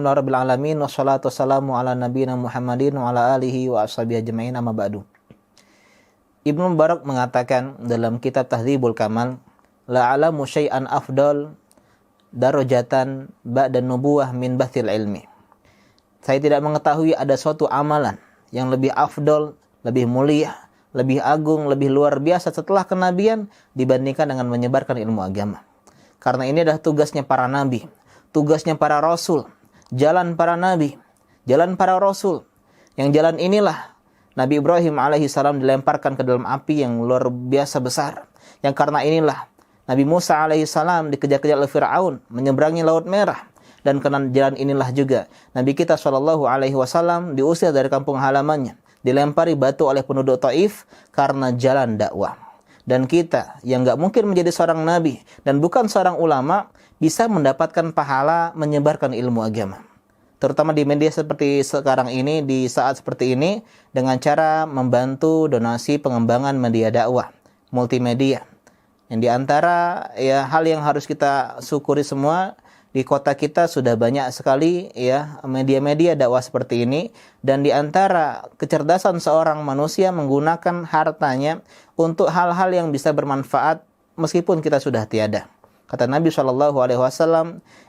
Rabbil alamin wassalatu wassalamu ala nabiyina Muhammadin wa ala alihi wa ashabihi ajma'in amma ba'du. Ibnu Mubarak mengatakan dalam kitab Tahdzibul Kamal, la'alamu syai'an afdal darajatan ba'da nubuwah min bathil ilmi. Saya tidak mengetahui ada suatu amalan yang lebih afdal, lebih mulia, lebih agung, lebih luar biasa setelah kenabian dibandingkan dengan menyebarkan ilmu agama. Karena ini adalah tugasnya para nabi, tugasnya para rasul, jalan para nabi, jalan para rasul. Yang jalan inilah Nabi Ibrahim alaihissalam dilemparkan ke dalam api yang luar biasa besar. Yang karena inilah Nabi Musa alaihissalam dikejar-kejar oleh Fir'aun, menyeberangi Laut Merah. Dan karena jalan inilah juga Nabi kita SAW diusir dari kampung halamannya, dilempari batu oleh penduduk Taif karena jalan dakwah. Dan kita yang gak mungkin menjadi seorang nabi dan bukan seorang ulama bisa mendapatkan pahala menyebarkan ilmu agama. Terutama di media seperti sekarang ini, di saat seperti ini, dengan cara membantu donasi pengembangan media dakwah, multimedia. Yang diantara hal yang harus kita syukuri semua, di kota kita sudah banyak sekali media-media dakwah seperti ini. Dan di antara kecerdasan seorang manusia menggunakan hartanya untuk hal-hal yang bisa bermanfaat meskipun kita sudah tiada. Kata Nabi SAW,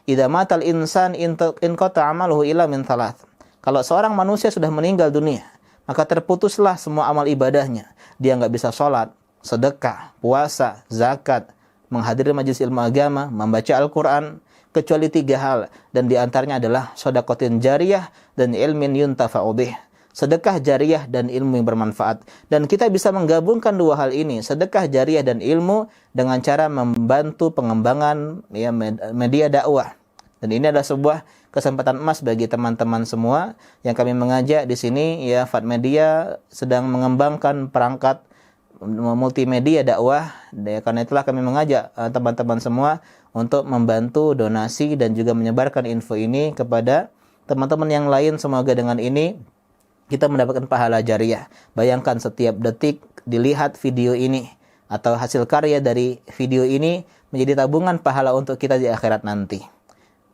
"Idza matal insan inqata amaluhu illa min thalath." Kalau seorang manusia sudah meninggal dunia, maka terputuslah semua amal ibadahnya. Dia nggak bisa sholat, sedekah, puasa, zakat, menghadiri majelis ilmu agama, membaca Al-Quran, kecuali 3 hal. Dan diantaranya adalah shadaqatin jariyah dan ilmin yuntafa'u bih. Sedekah jariyah dan ilmu yang bermanfaat. Dan kita bisa menggabungkan 2 hal ini, sedekah jariyah dan ilmu, dengan cara membantu pengembangan media dakwah. Dan ini adalah sebuah kesempatan emas bagi teman-teman semua yang kami mengajak di sini. Fat Media sedang mengembangkan perangkat multimedia dakwah. Karena itulah kami mengajak teman-teman semua untuk membantu donasi dan juga menyebarkan info ini kepada teman-teman yang lain. Semoga dengan ini kita mendapatkan pahala jariyah. Bayangkan setiap detik dilihat video ini atau hasil karya dari video ini menjadi tabungan pahala untuk kita di akhirat nanti.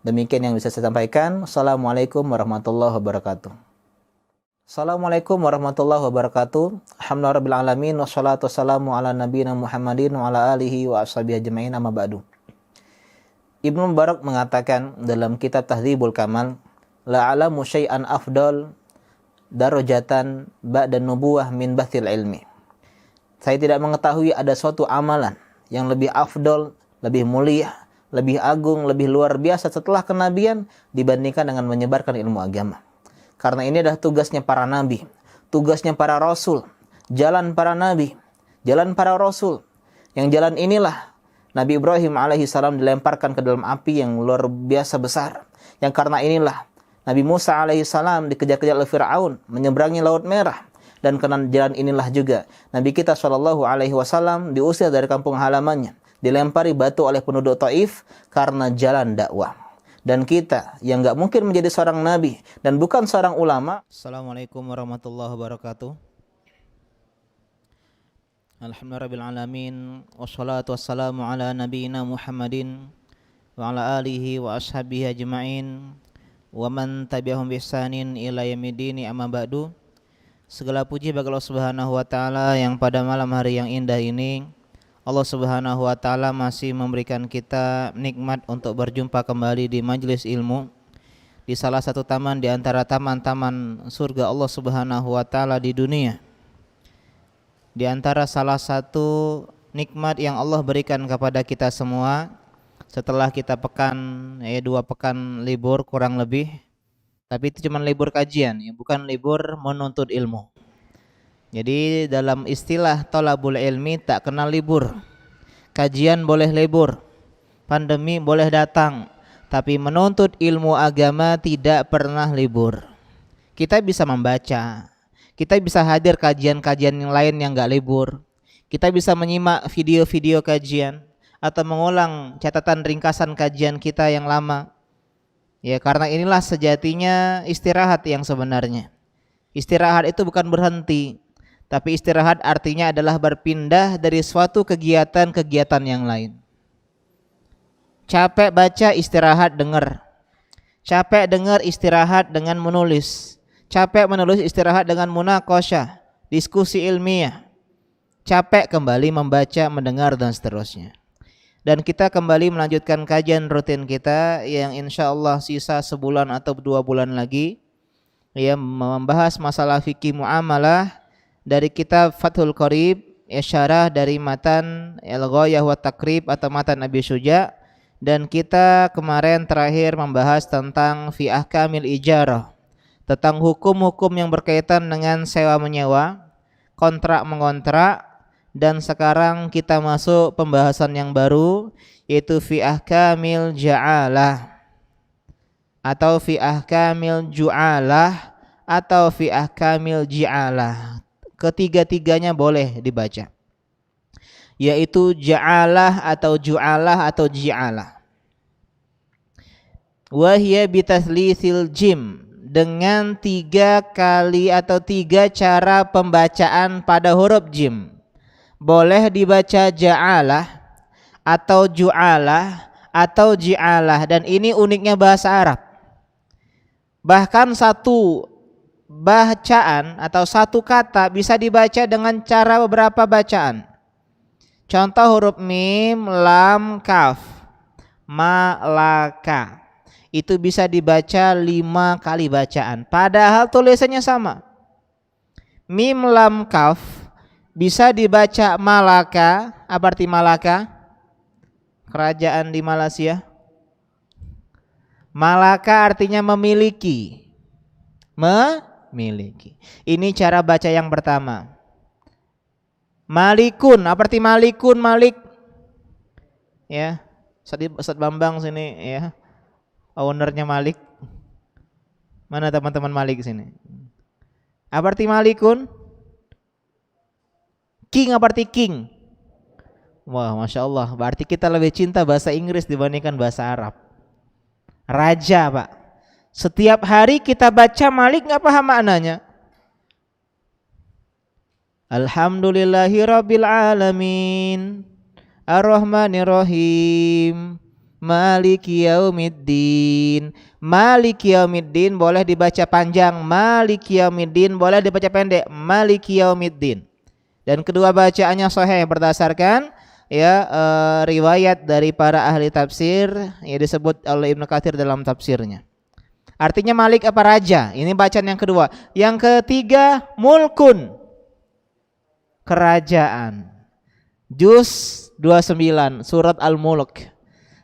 Demikian yang bisa saya sampaikan. Assalamualaikum warahmatullahi wabarakatuh. Assalamualaikum warahmatullahi wabarakatuh. Alhamdulillahirabbil alamin wassalatu wassalamu ala nabiyina Muhammadin wa ala alihi wa ashabihi ajma'in amma ba'du. Ibnu Mubarak mengatakan dalam kitab Tahdzibul Kamal, la'alamu syai'an afdal darajatan ba'da nubuwah min bathil ilmi. Saya tidak mengetahui ada suatu amalan yang lebih afdal, lebih mulia, lebih agung, lebih luar biasa setelah kenabian dibandingkan dengan menyebarkan ilmu agama. Karena ini adalah tugasnya para nabi, tugasnya para rasul, jalan para nabi, jalan para rasul. Yang jalan inilah Nabi Ibrahim alaihissalam dilemparkan ke dalam api yang luar biasa besar. Yang karena inilah Nabi Musa alaihissalam dikejar-kejar oleh Fir'aun, menyeberangi Laut Merah. Dan karena jalan inilah juga Nabi kita SAW diusir dari kampung halamannya, dilempari batu oleh penduduk Taif karena jalan dakwah. Dan kita yang gak mungkin menjadi seorang nabi dan bukan seorang ulama. Assalamualaikum warahmatullahi wabarakatuh. Alhamdulillahirabbil alamin wassalatu wassalamu ala nabiyina Muhammadin wa ala alihi wa ashabihi ajma'in wa man tabi'ahum bi ihsanin ila yaumid amma ba'du. Segala puji bagi Allah Subhanahu wa taala yang pada malam hari yang indah ini Allah Subhanahu wa taala masih memberikan kita nikmat untuk berjumpa kembali di majelis ilmu di salah satu taman di antara taman-taman surga Allah Subhanahu wa taala di dunia. Di antara salah satu nikmat yang Allah berikan kepada kita semua setelah kita 2 pekan libur kurang lebih, tapi itu cuma libur kajian, bukan libur menuntut ilmu. Jadi dalam istilah thalabul ilmi tak kenal libur. Kajian boleh libur, pandemi boleh datang, tapi menuntut ilmu agama tidak pernah libur. Kita bisa membaca, kita bisa hadir kajian-kajian yang lain yang gak libur, kita bisa menyimak video-video kajian atau mengulang catatan ringkasan kajian kita yang lama. Karena inilah sejatinya istirahat yang sebenarnya. Istirahat itu bukan berhenti, tapi istirahat artinya adalah berpindah dari suatu kegiatan-kegiatan yang lain. Capek baca, istirahat dengar. Capek dengar, istirahat dengan menulis. Capek menulis, istirahat dengan munaqasyah, diskusi ilmiah. Capek kembali membaca, mendengar dan seterusnya. Dan kita kembali melanjutkan kajian rutin kita yang insya Allah sisa sebulan atau 2 bulan lagi, ya, membahas masalah fikih muamalah dari kitab Fathul Qorib, ya, syarah dari matan Al-Ghayah wa Taqrib atau matan Abi Syuja. Dan kita kemarin terakhir membahas tentang fi ahkamil ijarah, tentang hukum-hukum yang berkaitan dengan sewa menyewa, kontrak mengontrak. Dan sekarang kita masuk pembahasan yang baru, yaitu fi ahkamil ja'alah atau fi ahkamil ju'alah atau fi ahkamil ji'alah. Ketiga-tiganya boleh dibaca, yaitu ja'alah atau ju'alah atau ji'alah. Wa hiya bitaslitsil jim, dengan 3 kali atau 3 cara pembacaan pada huruf jim. Boleh dibaca ja'alah atau ju'alah atau ji'alah, dan ini uniknya bahasa Arab. Bahkan satu bacaan atau satu kata bisa dibaca dengan cara beberapa bacaan. Contoh huruf mim, lam, kaf, malaka. Itu bisa dibaca 5 kali bacaan, padahal tulisannya sama. Mim, lam, kaf bisa dibaca Malaka. Apa arti Malaka? Kerajaan di Malaysia. Malaka artinya memiliki. Memiliki. Ini cara baca yang pertama. Malikun, apa arti malikun? Malik. Ya, Ustaz Bambang sini, ya. Ownernya Malik. Mana teman-teman Malik sini? Apa arti malikun? King, apa arti king? Wah, Masya Allah, berarti kita lebih cinta bahasa Inggris dibandingkan bahasa Arab. Raja, Pak. Setiap hari kita baca Malik gak paham maknanya. Alhamdulillahi Rabbil Alamin, Ar-Rahmanir-Rahim, Maliki Yaumiddin. Maliki Yaumiddin boleh dibaca panjang, Maliki Yaumiddin boleh dibaca pendek, Maliki Yaumiddin. Dan kedua bacaannya sahih berdasarkan, ya, riwayat dari para ahli tafsir, ya, disebut oleh Ibnu Katsir dalam tafsirnya. Artinya Malik apa? Raja. Ini bacaan yang kedua. Yang ketiga mulkun, kerajaan. Juz 29 surat Al-Mulk.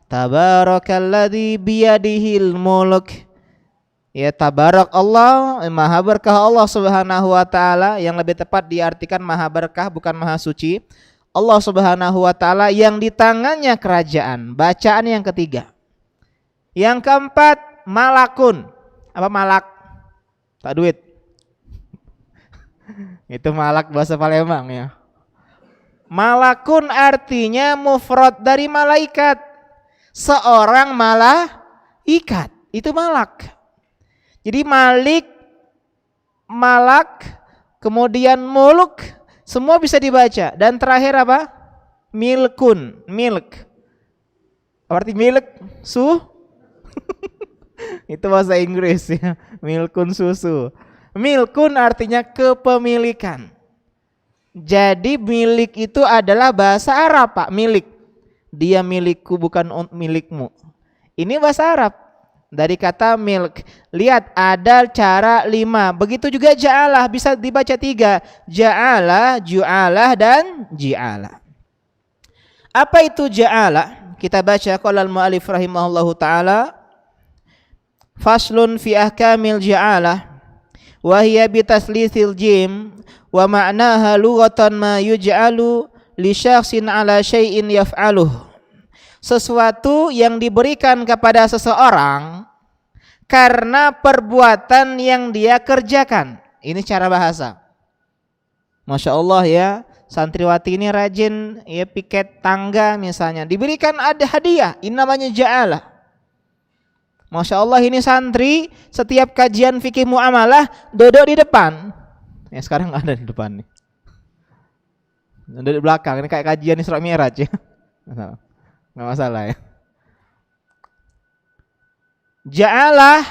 Tabarakalladzi biyadihil mulk. Ya, tabarak Allah, maha berkah Allah Subhanahu wa taala, yang lebih tepat diartikan maha berkah bukan maha suci. Allah Subhanahu wa taala yang di tangannya kerajaan. Bacaan yang ketiga. Yang keempat malakun. Apa malak? Tak duit. Itu malak bahasa Palembang, ya. Malakun artinya mufrad dari malaikat. Seorang malaikat. Itu malak. Jadi Malik, Malak, kemudian Muluk, semua bisa dibaca. Dan terakhir apa? Milkun, milk. Arti milk? Itu bahasa Inggris, ya. Milkun, susu. Milkun artinya kepemilikan. Jadi milik itu adalah bahasa Arab, Pak. Milik. Dia milikku bukan milikmu. Ini bahasa Arab. Dari kata milk. Lihat ada cara 5. Begitu juga ja'alah bisa dibaca 3. Ja'alah, ju'alah dan ji'alah. Apa itu ja'alah? Kita baca qala al-mu'allif rahimahullahu ta'ala. Faslun fi ahkamil ja'alah. Wa hiya bitaslitsil jim. Wa ma'naha lughatan ma yuj'alu li syakhsin ala syai'in yaf'aluh. Sesuatu yang diberikan kepada seseorang karena perbuatan yang dia kerjakan. Ini cara bahasa. Masya Allah, ya, santriwati ini rajin, ya, piket tangga misalnya, diberikan ada hadiah, ini namanya ja'alah. Masya Allah, ini santri setiap kajian fikih muamalah duduk di depan. Ya, sekarang nggak ada di depan nih, duduk di belakang. Ini kayak kajian Isra Mi'raj, ya. Nggak masalah, ya. Ja'alah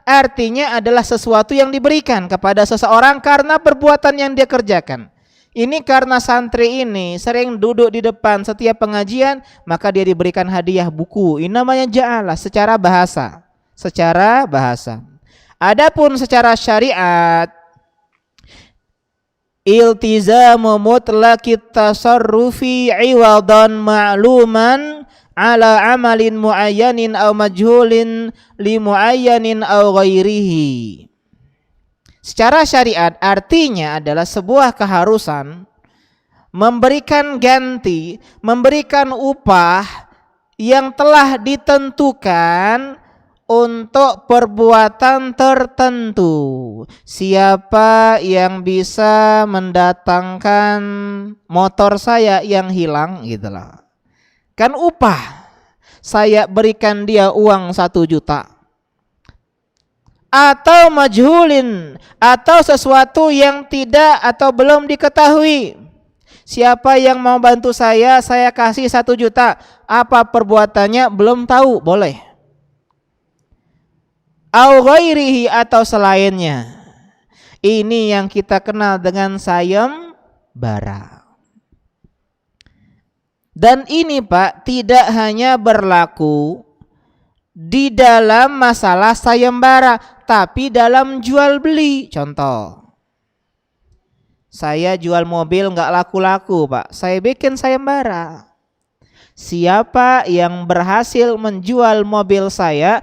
artinya adalah sesuatu yang diberikan kepada seseorang karena perbuatan yang dia kerjakan. Ini karena santri ini sering duduk di depan setiap pengajian, maka dia diberikan hadiah buku. Ini namanya ja'alah secara bahasa. Secara bahasa. Adapun secara syariat, iltizamu mutlaqit tasarrufi iwadan ma'luman ala amalin muayyanin aw majhulin li muayyanin aw ghairihi. Secara syariat artinya adalah sebuah keharusan memberikan ganti, memberikan upah yang telah ditentukan untuk perbuatan tertentu. Siapa yang bisa mendatangkan motor saya yang hilang, gitulah. Kan upah. Saya berikan dia uang 1 juta. Atau majhulin, atau sesuatu yang tidak atau belum diketahui. Siapa yang mau bantu saya kasih 1 juta. Apa perbuatannya belum tahu, boleh. Au ghairihi, atau selainnya. Ini yang kita kenal dengan sayembara. Dan ini Pak tidak hanya berlaku di dalam masalah sayembara, tapi dalam jual beli. Contoh, saya jual mobil nggak laku-laku Pak, saya bikin sayembara. Siapa yang berhasil menjual mobil saya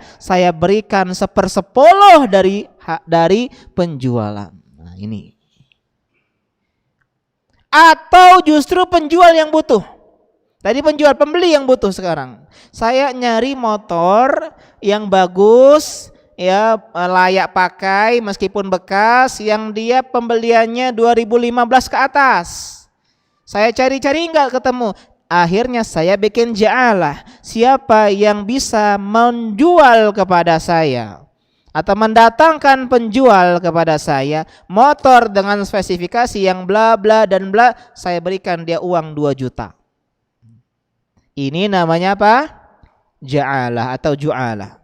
berikan 1/10 dari penjualan. Nah ini. Atau justru penjual yang butuh. Tadi pembeli yang butuh sekarang. Saya nyari motor yang bagus, ya layak pakai meskipun bekas, yang dia pembeliannya 2015 ke atas. Saya cari-cari enggak ketemu. Akhirnya saya bikin ja'alah. Siapa yang bisa menjual kepada saya atau mendatangkan penjual kepada saya motor dengan spesifikasi yang bla bla dan bla, saya berikan dia uang 2 juta. Ini namanya apa? Ja'alah atau ju'alah.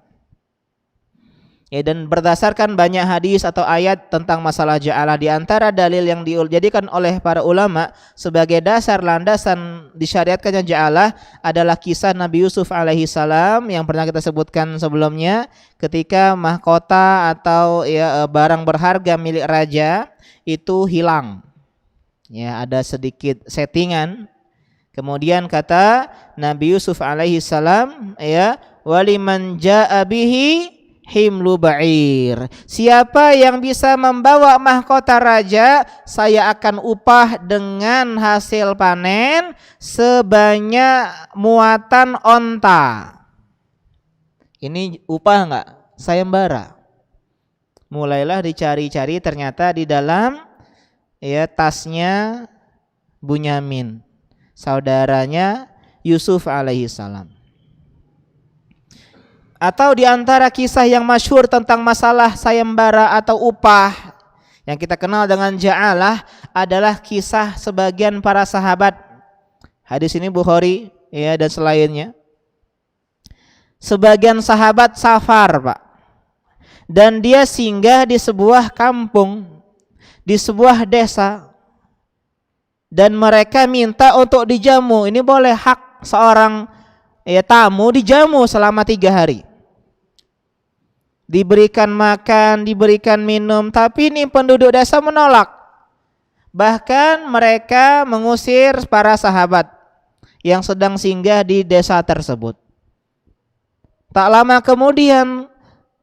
Ya, dan berdasarkan banyak hadis atau ayat tentang masalah ja'alah, di antara dalil yang dijadikan oleh para ulama sebagai dasar landasan disyariatkannya ja'alah adalah kisah Nabi Yusuf alaihi salam yang pernah kita sebutkan sebelumnya, ketika mahkota atau ya barang berharga milik raja itu hilang. Ya, ada sedikit settingan. Kemudian kata Nabi Yusuf alaihi salam, ya, waliman ja'a bihi himlu ba'ir. Siapa yang bisa membawa mahkota raja, saya akan upah dengan hasil panen sebanyak muatan onta. Ini upah enggak? Sayembara. Mulailah dicari-cari, ternyata di dalam ya tasnya Bunyamin, saudaranya Yusuf alaihi salam. Atau di antara kisah yang masyhur tentang masalah sayembara atau upah yang kita kenal dengan ja'alah adalah kisah sebagian para sahabat. Hadis ini Bukhari ya dan selainnya. Sebagian sahabat safar, Pak. Dan dia singgah di sebuah kampung, di sebuah desa. Dan mereka minta untuk dijamu. Ini boleh hak seorang ya tamu dijamu selama 3 hari. Diberikan makan, diberikan minum, tapi ini penduduk desa menolak. Bahkan mereka mengusir para sahabat yang sedang singgah di desa tersebut. Tak lama kemudian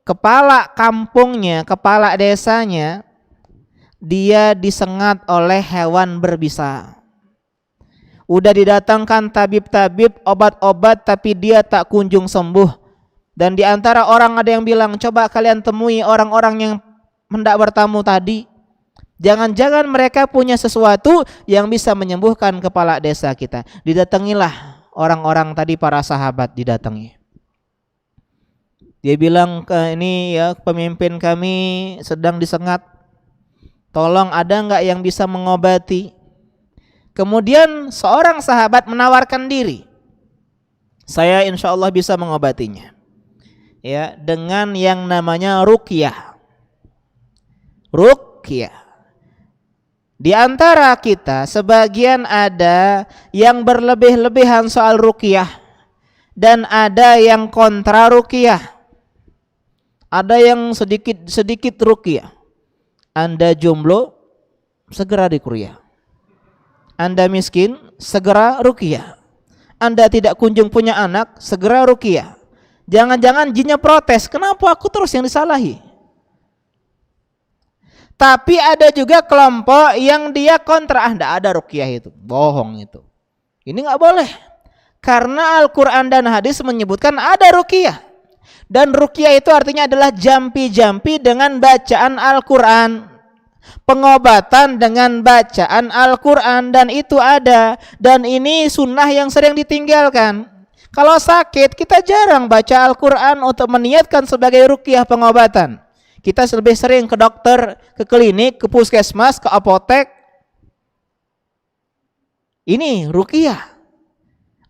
kepala kampungnya, kepala desanya, dia disengat oleh hewan berbisa. Udah didatangkan tabib-tabib, obat-obat, tapi dia tak kunjung sembuh. Dan di antara orang ada yang bilang, coba kalian temui orang-orang yang hendak bertamu tadi. Jangan-jangan mereka punya sesuatu yang bisa menyembuhkan kepala desa kita. Didatangilah orang-orang tadi, para sahabat didatangi. Dia bilang, ini ya pemimpin kami sedang disengat. Tolong ada enggak yang bisa mengobati? Kemudian seorang sahabat menawarkan diri. Saya insya Allah bisa mengobatinya. ya dengan yang namanya ruqyah. Ruqyah. Di antara kita sebagian ada yang berlebih-lebihan soal ruqyah dan ada yang kontra ruqyah. Ada yang sedikit ruqyah. Anda jomblo, segera dikuryah. Anda miskin, segera ruqyah. Anda tidak kunjung punya anak, segera ruqyah. Jangan-jangan jinnya protes, kenapa aku terus yang disalahi? Tapi ada juga kelompok yang dia kontra, enggak ada ruqyah itu, bohong itu. Ini enggak boleh. Karena Al-Qur'an dan hadis menyebutkan ada ruqyah. Dan ruqyah itu artinya adalah jampi-jampi dengan bacaan Al-Qur'an. Pengobatan dengan bacaan Al-Quran, dan itu ada, dan ini sunnah yang sering ditinggalkan. Kalau sakit kita jarang baca Al-Quran untuk meniatkan sebagai ruqyah pengobatan. Kita lebih sering ke dokter, ke klinik, ke puskesmas, ke apotek. Ini ruqyah.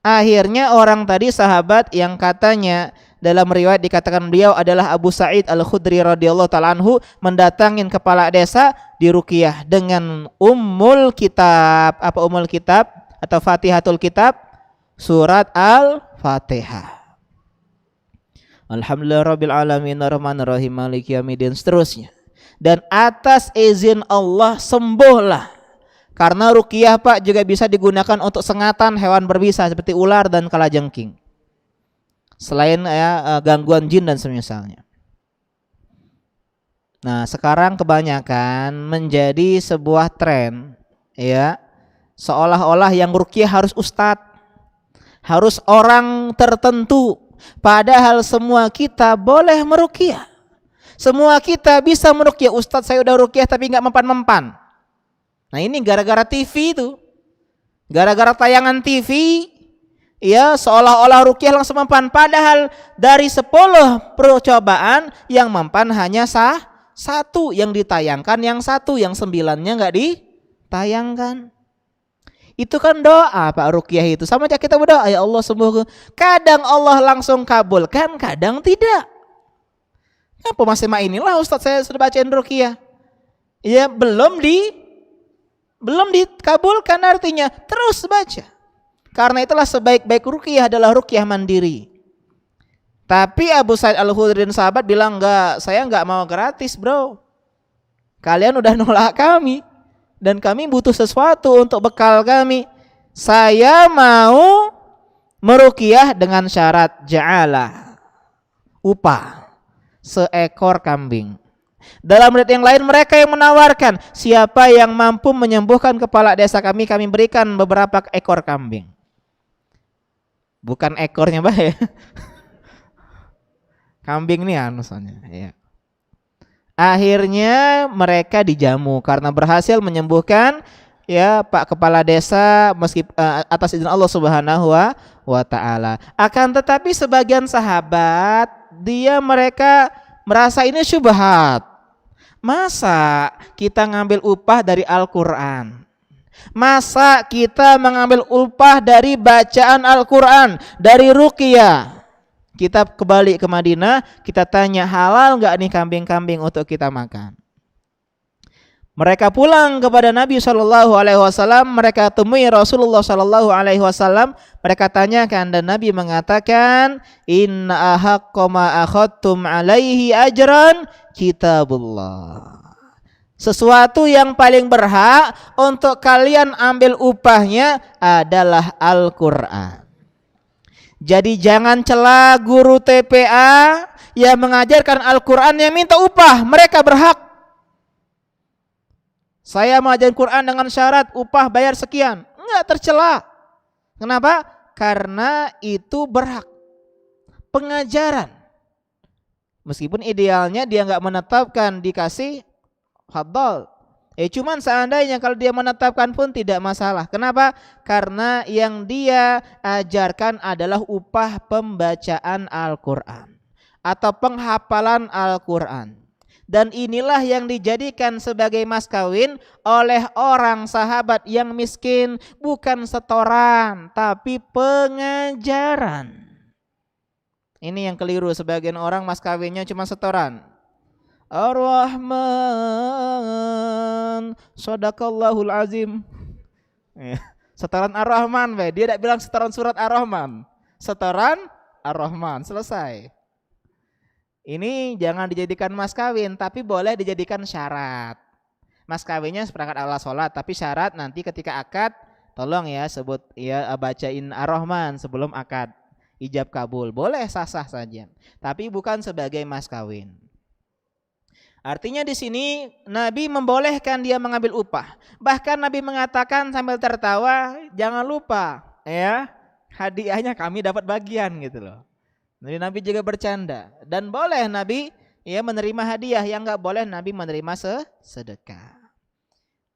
Akhirnya orang tadi sahabat yang katanya dalam riwayat dikatakan beliau adalah Abu Sa'id Al-Khudri radhiyallahu ta'ala anhu, mendatangin kepala desa diruqyah dengan Ummul Kitab. Apa Ummul Kitab atau Fatihatul Kitab? Surat Al-Fatihah. Alhamdulillah rabbil alamin arrahmanir rahim maliki yaumiddin, seterusnya. Dan atas izin Allah sembuhlah. Karena ruqyah Pak juga bisa digunakan untuk sengatan hewan berbisa seperti ular dan kalajengking. Selain gangguan jin dan semisalnya. Nah, sekarang kebanyakan menjadi sebuah tren, ya, seolah-olah yang ruqyah harus ustadz, harus orang tertentu. Padahal semua kita boleh meruqyah. Semua kita bisa meruqyah. Ustadz saya udah ruqyah tapi nggak mempan-mempan. Nah ini gara-gara TV itu, gara-gara tayangan TV. Ya, seolah-olah ruqyah langsung mempan, padahal dari 10 percobaan yang mempan hanya satu, yang ditayangkan yang 1, yang 9-nya enggak ditayangkan. Itu kan doa Pak, ruqyah itu sama aja kita berdoa, ya Allah sembuhkan. Kadang Allah langsung kabulkan, kadang tidak. Apa masih inilah Ustaz saya sudah bacain ruqyah. Ya belum dikabulkan, artinya terus baca. Karena itulah sebaik-baik ruqyah adalah ruqyah mandiri. Tapi Abu Sa'id Al-Khudri dan sahabat bilang, enggak, saya enggak mau gratis bro. Kalian udah nolak kami. Dan kami butuh sesuatu untuk bekal kami. Saya mau meruqyah dengan syarat ja'ala, upah seekor kambing. Dalam riwayat yang lain mereka yang menawarkan, siapa yang mampu menyembuhkan kepala desa kami, kami berikan beberapa ekor kambing. Bukan ekornya Pak ya. Kambing nih soalnya ya. Akhirnya mereka dijamu karena berhasil menyembuhkan ya Pak kepala desa meski atas izin Allah Subhanahu wa taala. Akan tetapi sebagian sahabat mereka merasa ini syubhat. Masa kita ngambil upah dari Al-Qur'an? Masa kita mengambil upah dari bacaan Al-Quran, dari ruqyah? Kita kembali ke Madinah, kita tanya halal nggak nih kambing-kambing untuk kita makan? Mereka pulang kepada Nabi SAW, mereka temui Rasulullah SAW, mereka tanyakan dan Nabi mengatakan, Inna ahaqqa ma akhadtum alaihi ajran kitabullah. Sesuatu yang paling berhak untuk kalian ambil upahnya adalah Al-Quran. Jadi jangan cela guru TPA yang mengajarkan Al-Quran yang minta upah. Mereka berhak. Saya mengajarkan Quran dengan syarat upah bayar sekian. Enggak tercela. Kenapa? Karena itu berhak. Pengajaran. Meskipun idealnya dia enggak menetapkan dikasih fadhal. Cuman seandainya kalau dia menetapkan pun tidak masalah. Kenapa? Karena yang dia ajarkan adalah upah pembacaan Al-Quran atau penghafalan Al-Quran. Dan inilah yang dijadikan sebagai mas kawin oleh orang sahabat yang miskin, bukan setoran tapi pengajaran. Ini yang keliru, sebagian orang mas kawinnya cuma setoran. Ar-Rahman, Sadaqallahul Azim. Setoran Ar-Rahman, dia tidak bilang setoran surat Ar-Rahman. Setoran Ar-Rahman, selesai. Ini jangan dijadikan mas kawin, tapi boleh dijadikan syarat. Mas kawinnya seperangkat alat sholat, tapi syarat nanti ketika akad, tolong ya sebut ya bacain Ar-Rahman sebelum akad. Ijab kabul, boleh sah-sah saja, tapi bukan sebagai mas kawin. Artinya di sini Nabi membolehkan dia mengambil upah. Bahkan Nabi mengatakan sambil tertawa, jangan lupa ya hadiahnya kami dapat bagian gitu loh. Jadi Nabi juga bercanda, dan boleh Nabi ya menerima hadiah, yang enggak boleh Nabi menerima sedekah.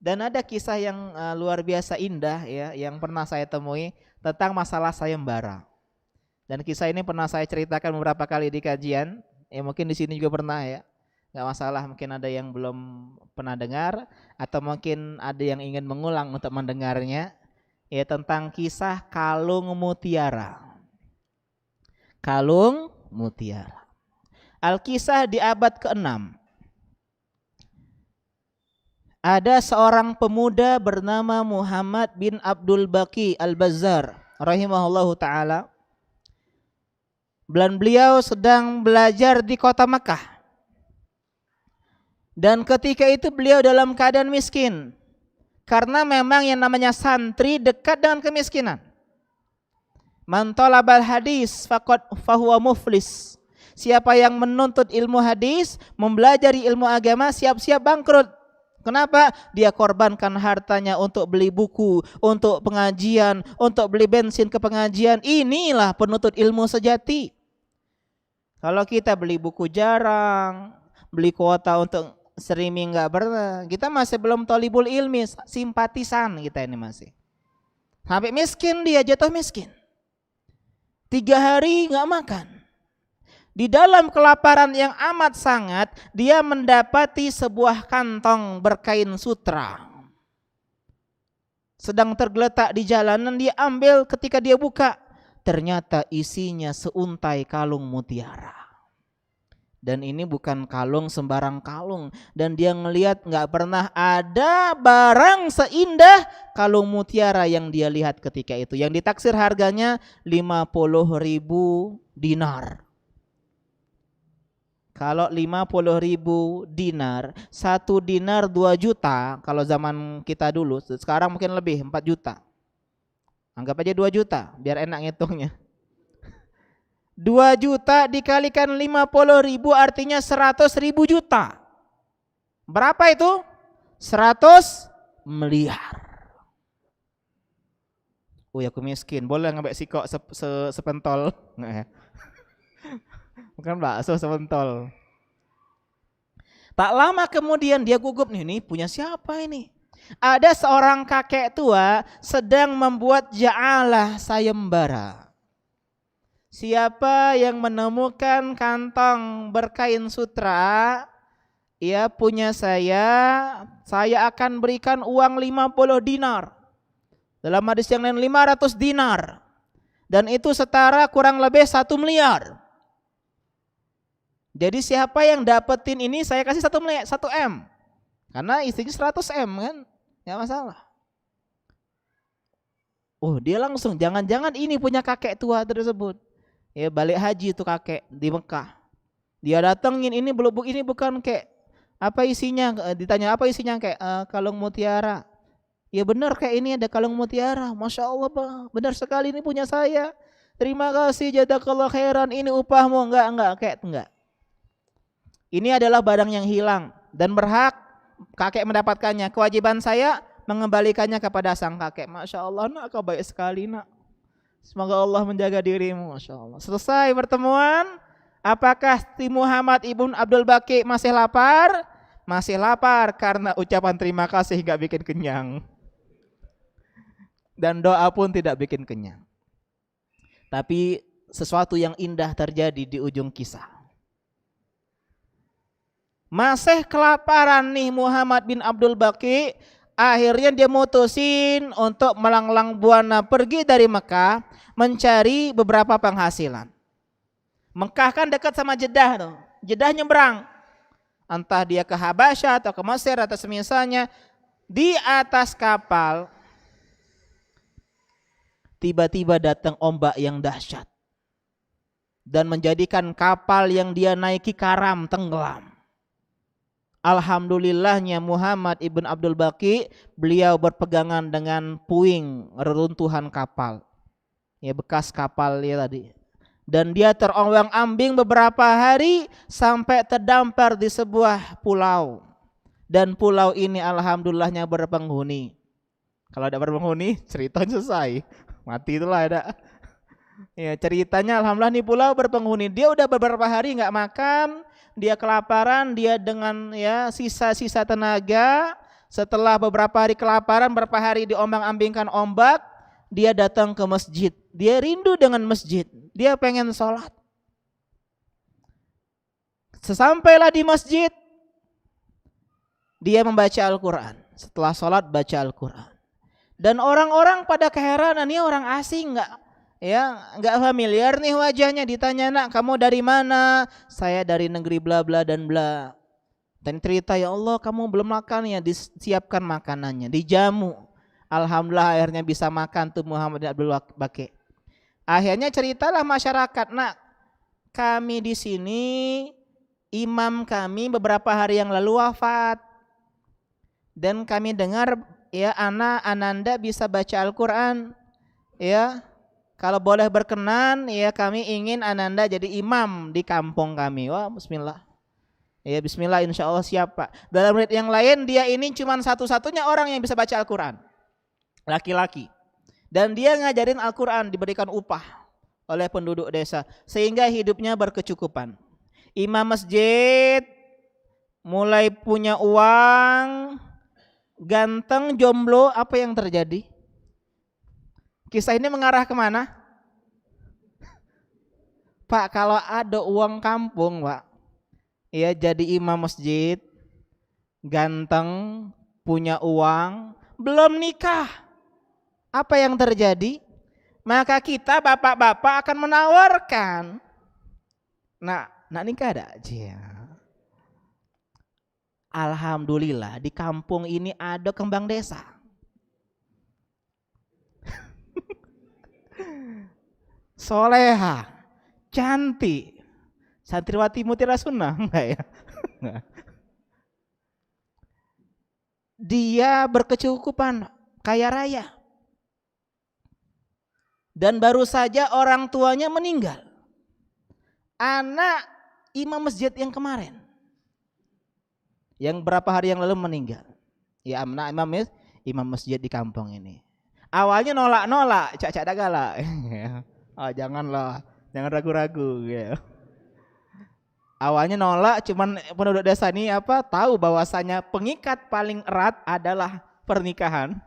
Dan ada kisah yang luar biasa indah ya yang pernah saya temui tentang masalah sayembara. Dan kisah ini pernah saya ceritakan beberapa kali di kajian, ya mungkin di sini juga pernah ya. Enggak masalah, mungkin ada yang belum pernah dengar atau mungkin ada yang ingin mengulang untuk mendengarnya. Ya, tentang kisah kalung mutiara. Kalung mutiara. Al-Kisah di abad ke-6. Ada seorang pemuda bernama Muhammad bin Abdul Baqi Al-Bazzar rahimahullahu taala. Dan beliau sedang belajar di kota Makkah. Dan ketika itu beliau dalam keadaan miskin. Karena memang yang namanya santri dekat dengan kemiskinan. Man talabal hadis faqad fahuwa muflis. Siapa yang menuntut ilmu hadis, mempelajari ilmu agama, siap-siap bangkrut. Kenapa? Dia korbankan hartanya untuk beli buku, untuk pengajian, untuk beli bensin ke pengajian. Inilah penuntut ilmu sejati. Kalau kita beli buku jarang, beli kuota untuk streaming enggak pernah, kita masih belum thalibul ilmi, simpatisan kita ini masih. Sampai miskin, dia jatuh miskin. 3 hari enggak makan. Di dalam kelaparan yang amat sangat, dia mendapati sebuah kantong berkain sutra. Sedang tergeletak di jalanan, dia ambil, ketika dia buka, ternyata isinya seuntai kalung mutiara. Dan ini bukan kalung sembarang kalung. Dan dia ngelihat gak pernah ada barang seindah kalung mutiara yang dia lihat ketika itu. Yang ditaksir harganya 50.000 dinar. Kalau 50.000 dinar, 1 dinar 2 juta. Kalau zaman kita dulu, sekarang mungkin lebih, 4 juta. Anggap aja 2 juta, biar enak ngitungnya. 2 juta dikalikan 50.000 artinya 100.000 juta. Berapa itu? 100 miliar. Oh ya, aku miskin, boleh ngambil sikok sepentol? Nggak ya? Bukan bakso, sepentol. Tak lama kemudian dia gugup, nih punya siapa ini? Ada seorang kakek tua sedang membuat ja'alah sayembara. Siapa yang menemukan kantong berkain sutra, ya punya saya akan berikan uang 50 dinar. Dalam hadis yang lain 500 dinar. Dan itu setara kurang lebih 1 miliar. Jadi siapa yang dapetin ini saya kasih 1 M. Karena istrinya 100 M kan, nggak masalah. Oh dia langsung, jangan-jangan ini punya kakek tua tersebut. Ya balik haji itu kakek di Mekah. Dia datengin, ini bukan kayak apa isinya? Ditanya apa isinya, kayak kalung mutiara. Ya benar, kayak ini ada kalung mutiara. Masya Allah Pak, benar sekali ini punya saya. Terima kasih jazakallah khairan, ini upahmu. Enggak. Ini adalah barang yang hilang dan berhak kakek mendapatkannya. Kewajiban saya mengembalikannya kepada sang kakek. Masya Allah nak, kau baik sekali nak. Semoga Allah menjaga dirimu. Masya Allah. Selesai pertemuan. Apakah si Muhammad ibn Abdul Baqi masih lapar? Masih lapar karena ucapan terima kasih gak bikin kenyang. Dan doa pun tidak bikin kenyang. Tapi sesuatu yang indah terjadi di ujung kisah. Masih kelaparan nih Muhammad bin Abdul Baqi. Akhirnya dia mutusin untuk melanglang buana pergi dari Mekah mencari beberapa penghasilan. Mekah kan dekat sama Jeddah tuh. Jeddah nyebrang. Entah dia ke Habasyah atau ke Mesir atau semisalnya. Di atas kapal tiba-tiba datang ombak yang dahsyat dan menjadikan kapal yang dia naiki karam, tenggelam. Alhamdulillahnya Muhammad ibn Abdul Baqi, beliau berpegangan dengan puing reruntuhan kapal. Ya, bekas kapal ya tadi. Dan dia terombang-ambing beberapa hari sampai terdampar di sebuah pulau. Dan pulau ini alhamdulillahnya berpenghuni. Kalau ada berpenghuni, ceritanya selesai. Mati itulah ada. Ya, ceritanya alhamdulillah nih pulau berpenghuni. Dia udah beberapa hari nggak makan, dia kelaparan, dia dengan ya sisa-sisa tenaga. Setelah beberapa hari kelaparan, beberapa hari diombang-ambingkan ombak, dia datang ke masjid. Dia rindu dengan masjid. Dia pengen sholat. Sesampailah di masjid, dia membaca Al-Quran. Setelah sholat baca Al-Quran. Dan orang-orang pada keheranan, ini orang asing nggak familiar nih wajahnya. Ditanya, nak kamu dari mana? Saya dari negeri bla bla dan bla. Dan cerita, ya Allah kamu belum makan ya, disiapkan makanannya, dijamu. Alhamdulillah akhirnya bisa makan tuh Muhammad bin Abdul Baqi. Akhirnya ceritalah masyarakat, nak kami di sini imam kami beberapa hari yang lalu wafat. Dan kami dengar ya Ananda bisa baca Al-Quran. Ya, kalau boleh berkenan ya kami ingin Ananda jadi imam di kampung kami. Wah, bismillah. Ya bismillah, insya Allah siap Pak. Dalam riwayat yang lain dia ini cuma satu-satunya orang yang bisa baca Al-Quran. Laki-laki. Dan dia ngajarin Al-Quran, diberikan upah oleh penduduk desa. Sehingga hidupnya berkecukupan. Imam masjid mulai punya uang, ganteng, jomblo, apa yang terjadi? Kisah ini mengarah kemana? Pak, kalau ada uang kampung, Pak, ya jadi imam masjid, ganteng, punya uang, belum nikah, apa yang terjadi? Maka kita bapak-bapak akan menawarkan, nak nikah ada aja. Alhamdulillah di kampung ini ada kembang desa. Soleha, cantik, santriwati mutiara sunnah, enggak ya? Enggak. Dia berkecukupan, kaya raya. Dan baru saja orang tuanya meninggal. Anak imam masjid yang kemarin, yang berapa hari yang lalu meninggal. Ya imam masjid di kampung ini. Awalnya nolak, cak dagala. Oh, janganlah, jangan ragu-ragu gitu. Awalnya nolak, cuman penduduk desa ini tahu bahwasanya pengikat paling erat adalah pernikahan.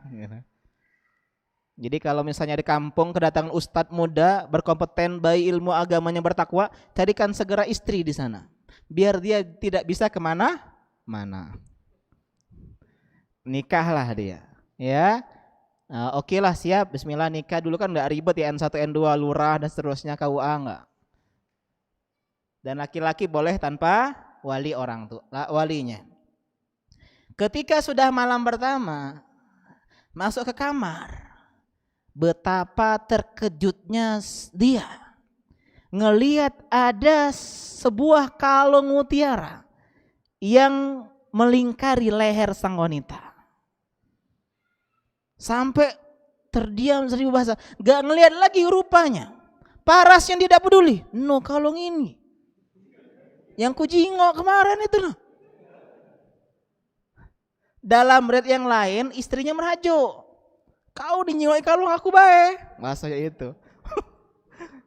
Jadi kalau misalnya di kampung kedatangan ustadz muda berkompeten, baik ilmu agamanya, bertakwa, carikan segera istri di sana, biar dia tidak bisa kemana-mana. Nikahlah dia, ya. Oke lah, siap, bismillah nikah. Dulu kan nggak ribet ya, N1 N2 lurah dan seterusnya, KUA nggak. Dan laki-laki boleh tanpa wali orang tuh, walinya. Ketika sudah malam pertama masuk ke kamar, betapa terkejutnya dia ngelihat ada sebuah kalung mutiara yang melingkari leher sang wanita. Sampai terdiam 1000 bahasa, gak ngelihat lagi rupanya. Parasnya tidak peduli. No, kalung ini yang kujingok kemarin itu no. Dalam riwayat yang lain istrinya merajuk, kau dinyingok kalung aku baik. Maksudnya itu.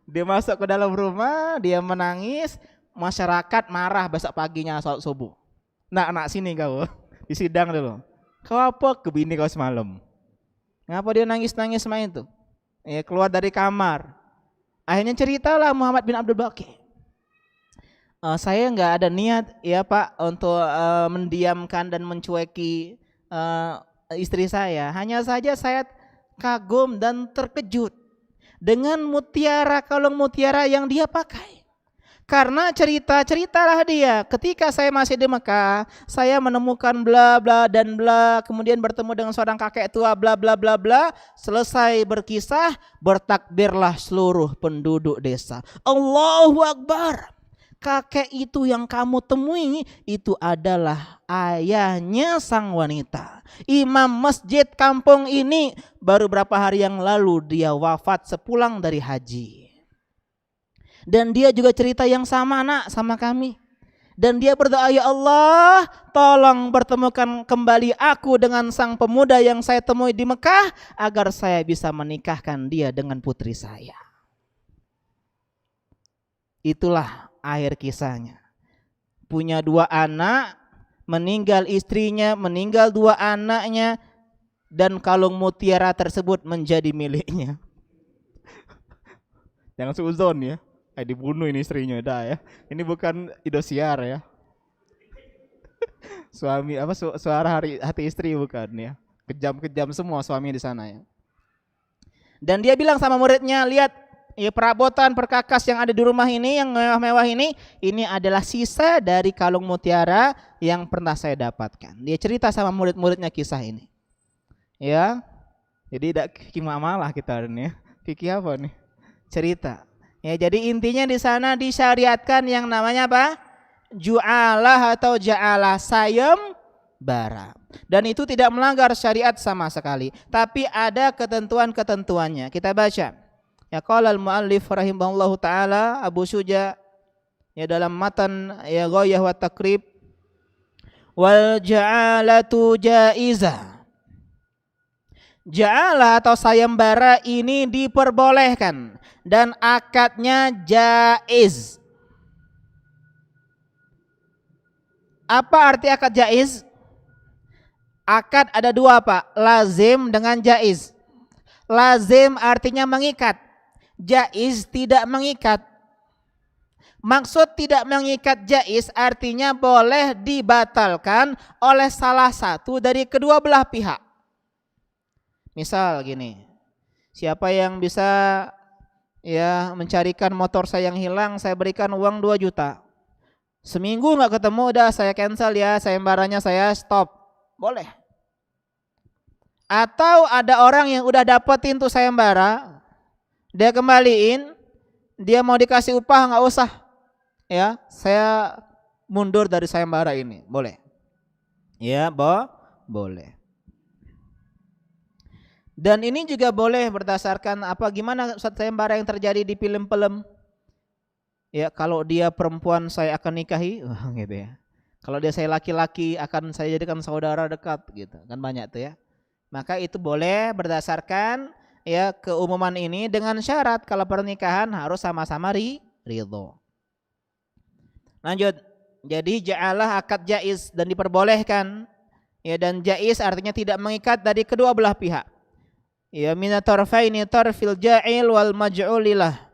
Dia masuk ke dalam rumah, dia menangis, masyarakat marah. Besok paginya sholat subuh, nak sini kau, disidang dulu. Kau apa ke bini kau semalam? Ngapa dia nangis-nangis sama itu? Ya, keluar dari kamar. Akhirnya ceritalah Muhammad bin Abdul Baqi. Saya nggak ada niat ya Pak untuk mendiamkan dan mencueki istri saya. Hanya saja saya kagum dan terkejut dengan kalung mutiara yang dia pakai. Karena ceritalah dia, ketika saya masih di Mekah, saya menemukan bla bla dan bla, kemudian bertemu dengan seorang kakek tua bla bla bla bla, selesai berkisah, bertakbirlah seluruh penduduk desa. Allahu Akbar. Kakek itu yang kamu temui itu adalah ayahnya sang wanita. Imam masjid kampung ini baru berapa hari yang lalu dia wafat sepulang dari haji. Dan dia juga cerita yang sama nak sama kami. Dan dia berdoa, ya Allah tolong pertemukan kembali aku dengan sang pemuda yang saya temui di Mekah, agar saya bisa menikahkan dia dengan putri saya. Itulah akhir kisahnya. Punya 2 anak, meninggal istrinya, meninggal 2 anaknya, dan kalung mutiara tersebut menjadi miliknya. Jangan seuzon ya. Dibunuh ini istrinya dah ya. Ini bukan Indosiar ya. Suami apa suara hati istri bukan ya. Kejam-kejam semua suami di sana ya. Dan dia bilang sama muridnya, lihat ya perabotan perkakas yang ada di rumah ini yang mewah-mewah ini adalah sisa dari kalung mutiara yang pernah saya dapatkan. Dia cerita sama murid-muridnya kisah ini. Ya. Jadi tidak kimamalah kita ini ya. Fikih apa nih? Cerita. Ya, jadi intinya di sana disyariatkan yang namanya apa? Ju'alah atau ja'alah, sayembara. Dan itu tidak melanggar syariat sama sekali, tapi ada ketentuan-ketentuannya. Kita baca. Ya qala al-muallif rahimahullahu taala Abu Syuja ya dalam matan ya Ghayah wa Takrib, wal ja'alatu jaizah. Ja'alah atau sayembara ini diperbolehkan dan akadnya jaiz. Apa arti akad jaiz? Akad ada 2 Pak, lazim dengan jaiz. Lazim artinya mengikat, jaiz tidak mengikat. Maksud tidak mengikat jaiz artinya boleh dibatalkan oleh salah satu dari kedua belah pihak. Misal gini, siapa yang bisa ya mencarikan motor saya yang hilang, saya berikan uang 2 juta. Seminggu nggak ketemu, udah saya cancel ya, sayembaranya saya stop. Boleh. Atau ada orang yang udah dapetin tuh sayembara, dia kembaliin, dia mau dikasih upah nggak usah. Ya, saya mundur dari sayembara ini, boleh. Ya, boleh. Dan ini juga boleh berdasarkan apa gimana sayembara yang terjadi di film-film. Ya, kalau dia perempuan saya akan nikahi, gitu ya. Kalau dia saya laki-laki akan saya jadikan saudara dekat gitu. Kan banyak tuh ya. Maka itu boleh berdasarkan ya keumuman ini dengan syarat kalau pernikahan harus sama-sama ridho. Lanjut. Jadi ja'alah akad jaiz dan diperbolehkan. Ya, dan jaiz artinya tidak mengikat dari kedua belah pihak. Ya minatarfaini tarfil ja'il wal maj'ulilah.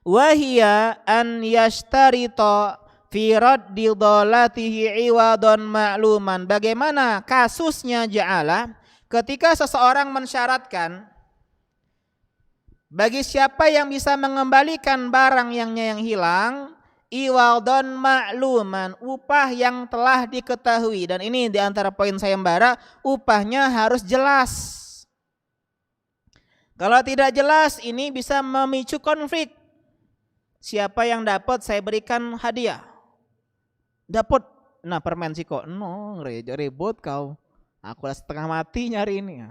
Wa hiya an yashtarita fi raddi dhalatihi iwadun ma'luman. Bagaimana kasusnya ja'alah ketika seseorang mensyaratkan bagi siapa yang bisa mengembalikan barang yang hilang, iwadun ma'luman, upah yang telah diketahui. Dan ini di antara poin sayembara, upahnya harus jelas. Kalau tidak jelas ini bisa memicu konflik. Siapa yang dapat saya berikan hadiah. Dapat, nah permen sih kok, no ribut kau. Aku udah setengah mati nyari ini.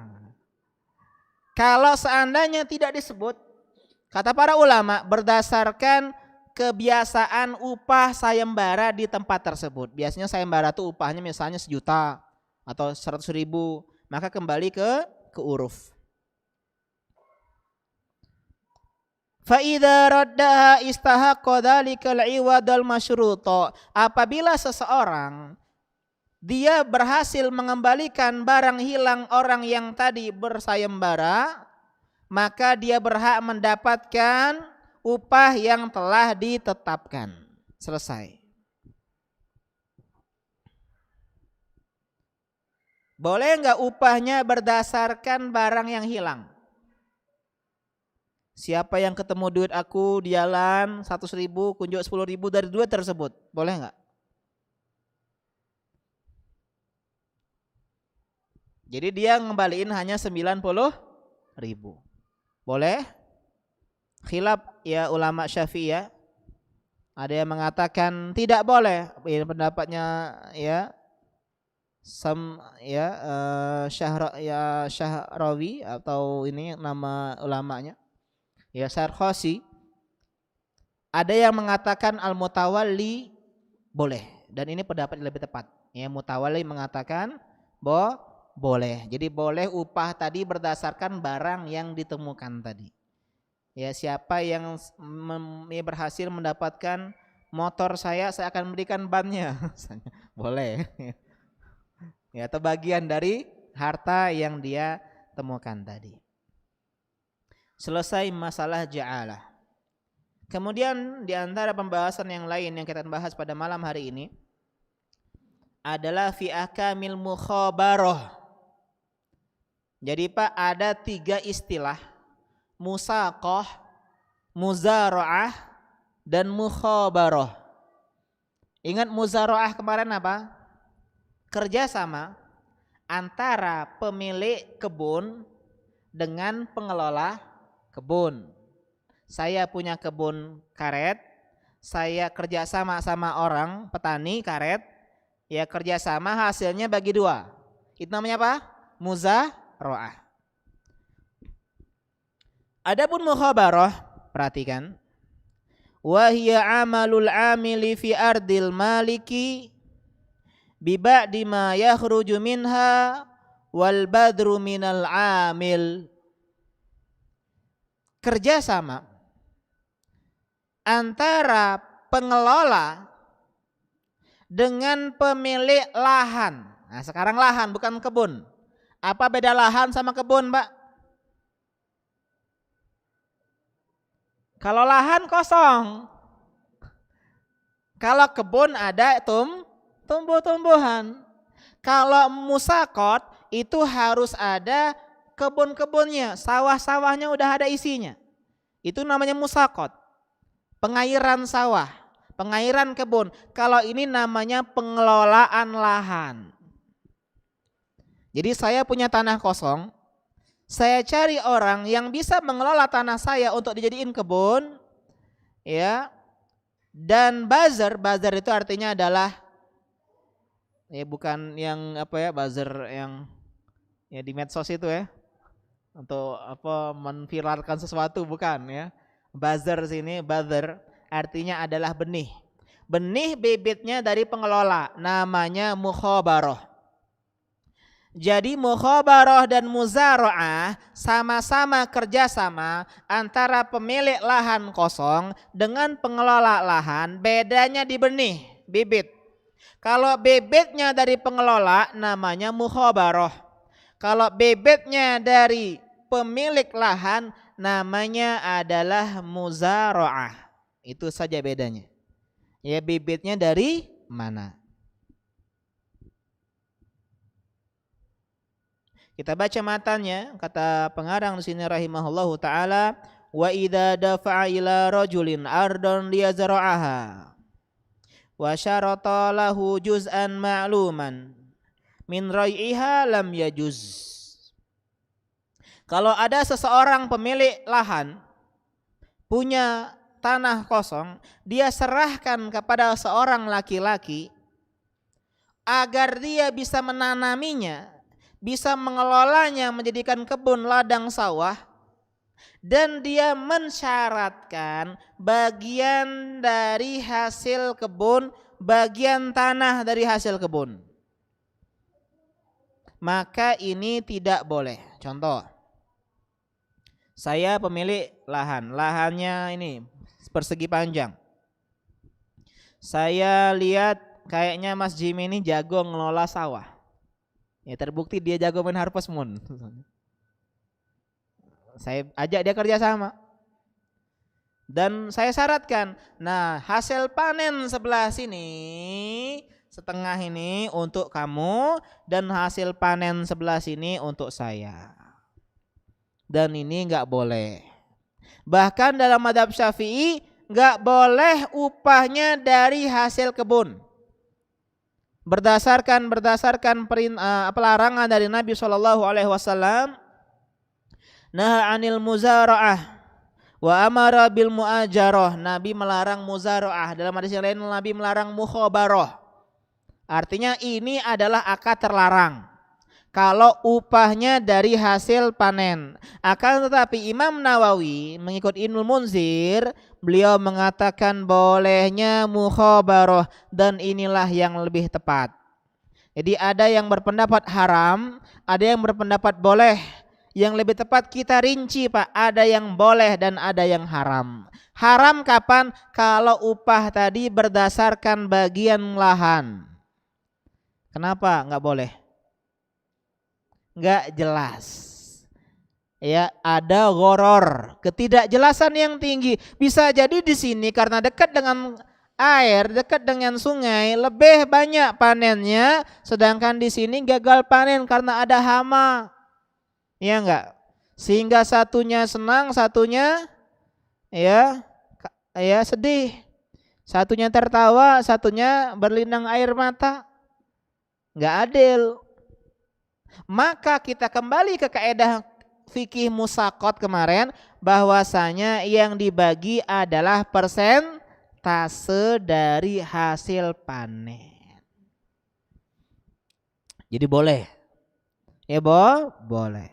Kalau seandainya tidak disebut, kata para ulama berdasarkan kebiasaan upah sayembara di tempat tersebut. Biasanya sayembara itu upahnya misalnya 1 juta atau 100.000, maka kembali ke uruf. Fa idza raddaha istahaqqa dzalikal iwadal masyruta. Apabila seseorang dia berhasil mengembalikan barang hilang orang yang tadi bersayembara, maka dia berhak mendapatkan upah yang telah ditetapkan. Selesai. Boleh enggak upahnya berdasarkan barang yang hilang? Siapa yang ketemu duit aku di jalan 100.000, kunjuk 10.000 dari duit tersebut, boleh nggak? Jadi dia ngembaliin hanya 90.000. Boleh? Khilaf ya ulama Syafi'i ya. Ada yang mengatakan tidak boleh. Ini pendapatnya ya Syahrawi atau ini nama ulamanya. Ya Sarkhosi. Ada yang mengatakan al-mutawalli boleh, dan ini pendapat yang lebih tepat. Ya, mutawalli mengatakan boleh. Jadi boleh upah tadi berdasarkan barang yang ditemukan tadi. Ya, siapa yang berhasil mendapatkan motor saya akan berikan bannya. Boleh. Ya, atau bagian dari harta yang dia temukan tadi. Selesai masalah ja'alah. Kemudian di antara pembahasan yang lain yang kita bahas pada malam hari ini adalah fi akamil mukhabarah. Jadi Pak, ada 3 istilah, musaqah, muzara'ah, dan mukhabarah. Ingat muzara'ah kemarin apa? Kerjasama antara pemilik kebun dengan pengelola kebun. Saya punya kebun karet, saya kerjasama sama orang petani karet, ya kerjasama hasilnya bagi 2. Itu namanya apa? Muzara'ah. Adapun mukhabarah, perhatikan. Wa hiya amalul amili fi ardil maliki bi ba'di ma yakhruju minha wal badru minal amil. Kerjasama antara pengelola dengan pemilik lahan. Nah, sekarang lahan bukan kebun. Apa beda lahan sama kebun, Mbak? Kalau lahan kosong. Kalau kebun ada tumbuh-tumbuhan. Kalau musaqat itu harus ada kebun-kebunnya, sawah-sawahnya udah ada isinya. Itu namanya musaqat. Pengairan sawah, pengairan kebun. Kalau ini namanya pengelolaan lahan. Jadi saya punya tanah kosong, saya cari orang yang bisa mengelola tanah saya untuk dijadiin kebun, ya. Dan buzzer itu artinya adalah ya bukan yang apa ya, buzzer yang ya di medsos itu ya, untuk apa menviralkan sesuatu, bukan ya. Buzzer sini, buzzer artinya adalah benih. Benih bibitnya dari pengelola, namanya mukhabarah. Jadi mukhabarah dan muzara'ah sama-sama kerjasama antara pemilik lahan kosong dengan pengelola lahan. Bedanya di benih, bibit. Kalau bibitnya dari pengelola namanya mukhabarah. Kalau bibitnya dari pemilik lahan namanya adalah muzara'ah. Itu saja bedanya. Ya, bibitnya dari mana? Kita baca matanya, kata pengarang di sini rahimahullahu taala, wa idza dafa'a ila rajulin ardon liyazra'aha wa syarata lahu juz'an ma'luman min rai'iha lam yajuz. Kalau ada seseorang pemilik lahan punya tanah kosong, dia serahkan kepada seorang laki-laki agar dia bisa menanaminya, bisa mengelolanya menjadikan kebun ladang sawah, dan dia mensyaratkan bagian dari hasil kebun, bagian tanah dari hasil kebun. Maka ini tidak boleh. Contoh, saya pemilik lahan, lahannya ini persegi panjang. Saya lihat kayaknya Mas Jim ini jago ngelola sawah. Ya terbukti dia jago main Harvest Moon. Saya ajak dia kerja sama. Dan saya syaratkan, nah hasil panen sebelah sini, setengah ini untuk kamu, dan hasil panen sebelah sini untuk saya. Dan ini enggak boleh. Bahkan dalam mazhab Syafi'i nggak boleh upahnya dari hasil kebun. Berdasarkan pelarangan dari Nabi SAW, naha anil muzara'ah wa amara bil muajarah. Nabi melarang muzara'ah. Dalam hadis yang lain Nabi melarang mukhabarah. Artinya ini adalah akad terlarang kalau upahnya dari hasil panen. Akan tetapi Imam Nawawi mengikut Ibnul Munzir, beliau mengatakan bolehnya mukhabarah, dan inilah yang lebih tepat. Jadi ada yang berpendapat haram, ada yang berpendapat boleh. Yang lebih tepat kita rinci, Pak, ada yang boleh dan ada yang haram. Haram kapan? Kalau upah tadi berdasarkan bagian lahan. Kenapa nggak boleh? Nggak jelas. Ya, ada goror, ketidakjelasan yang tinggi. Bisa jadi di sini karena dekat dengan air, dekat dengan sungai, lebih banyak panennya, sedangkan di sini gagal panen karena ada hama. Ya enggak? Sehingga satunya senang, satunya ya sedih. Satunya tertawa, satunya berlinang air mata. Enggak adil. Maka kita kembali ke kaidah fikih musaqat kemarin, bahwasanya yang dibagi adalah persentase dari hasil panen. Jadi boleh. Ya boleh.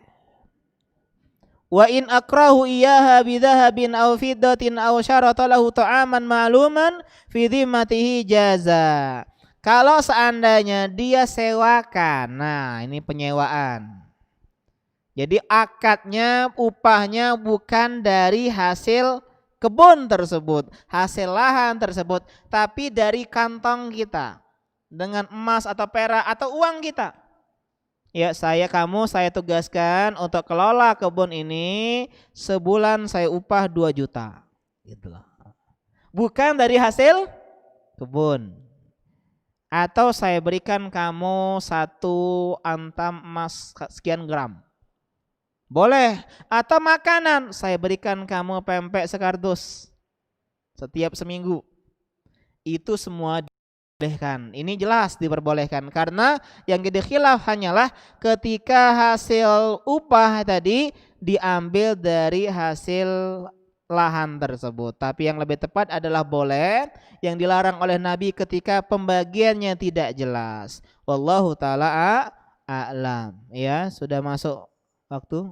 Wa in akrahu iyyaha bidhahabin aw fiddatin aw syarata lahu ta'aman ma'luman fi dhimmatihi jaza. Kalau seandainya dia sewakan, nah ini penyewaan. Jadi akadnya, upahnya bukan dari hasil kebun tersebut, hasil lahan tersebut, tapi dari kantong kita dengan emas atau perak atau uang kita. Ya, saya tugaskan untuk kelola kebun ini, sebulan saya upah 2 juta. Itulah. Bukan dari hasil kebun. Atau saya berikan kamu 1 antam emas sekian gram. Boleh. Atau makanan, saya berikan kamu pempek sekardus setiap seminggu. Itu semua diperbolehkan. Ini jelas diperbolehkan, karena yang jadi khilaf hanyalah ketika hasil upah tadi diambil dari hasil lahan tersebut. Tapi yang lebih tepat adalah boleh, yang dilarang oleh Nabi ketika pembagiannya tidak jelas. Wallahu taala a'lam. Ya, sudah masuk waktu?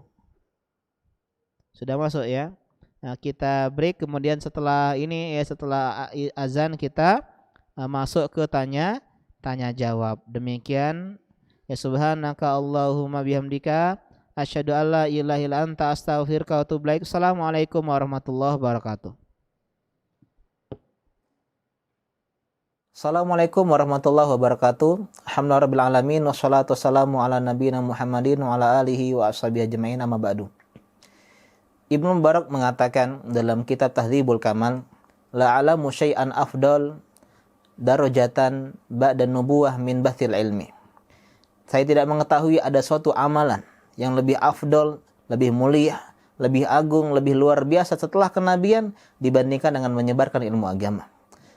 Sudah masuk ya. Nah, kita break, kemudian setelah ini ya, setelah azan kita masuk ke tanya jawab. Demikian ya, subhanaka Allahumma bihamdika asyhadu alla ilaha illa anta astaghfiruka wa atubu ilaik. Assalamualaikum warahmatullahi wabarakatuh. Assalamualaikum warahmatullahi wabarakatuh. Alhamdulillahirabbil alamin wassalatu wassalamu ala nabiyina Muhammadin wa ala alihi wa ashabihi ajmain, amma ba'du. Ibnu Barak mengatakan dalam kitab Tahdzibul Kamal, la alamu syai'an afdal darajatan ba'da nubuwah min bathil ilmi. Saya tidak mengetahui ada suatu amalan yang lebih afdol, lebih mulia, lebih agung, lebih luar biasa setelah kenabian dibandingkan dengan menyebarkan ilmu agama.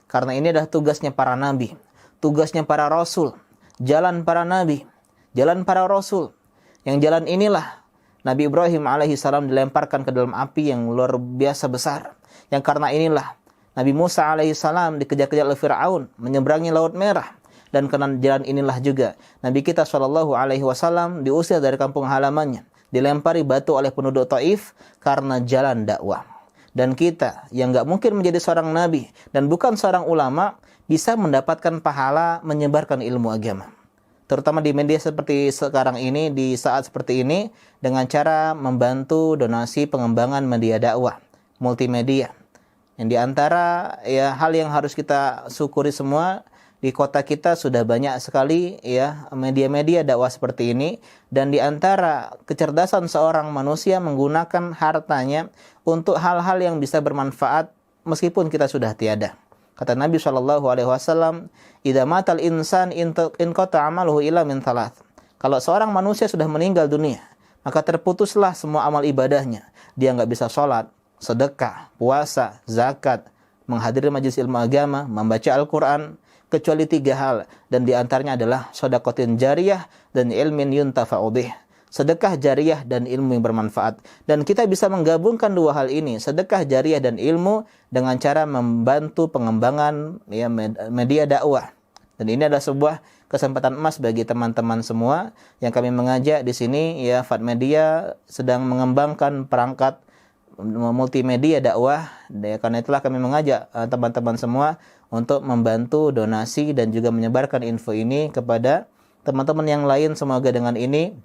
Karena ini adalah tugasnya para nabi, tugasnya para rasul, jalan para nabi, jalan para rasul. Yang jalan inilah Nabi Ibrahim alaihissalam dilemparkan ke dalam api yang luar biasa besar. Yang karena inilah Nabi Musa alaihissalam dikejar-kejar oleh Fir'aun, menyeberangi Laut Merah. Dan karena jalan inilah juga Nabi kita SAW diusir dari kampung halamannya, dilempari batu oleh penduduk Taif karena jalan dakwah. Dan kita yang gak mungkin menjadi seorang nabi dan bukan seorang ulama bisa mendapatkan pahala menyebarkan ilmu agama, terutama di media seperti sekarang ini, di saat seperti ini, dengan cara membantu donasi pengembangan media dakwah multimedia. Yang diantara ya hal yang harus kita syukuri semua, di kota kita sudah banyak sekali ya media-media dakwah seperti ini, dan di antara kecerdasan seorang manusia menggunakan hartanya untuk hal-hal yang bisa bermanfaat meskipun kita sudah tiada. Kata Nabi SAW, "Idza matal insan in qata amaluhu illa min thalath." Kalau seorang manusia sudah meninggal dunia, maka terputuslah semua amal ibadahnya. Dia enggak bisa sholat, sedekah, puasa, zakat, menghadiri majelis ilmu agama, membaca Al-Quran, kecuali 3 hal. Dan diantaranya adalah sedekatin jariyah dan ilmin yuntafa'u bih. Sedekah jariyah dan ilmu yang bermanfaat. Dan kita bisa menggabungkan 2 hal ini, sedekah jariyah dan ilmu, dengan cara membantu pengembangan ya, media dakwah. Dan ini adalah sebuah kesempatan emas bagi teman-teman semua yang kami mengajak di sini. Ya, Fat Media sedang mengembangkan perangkat multimedia dakwah. Ya, karena itulah kami mengajak teman-teman semua untuk membantu donasi dan juga menyebarkan info ini kepada teman-teman yang lain. Semoga dengan ini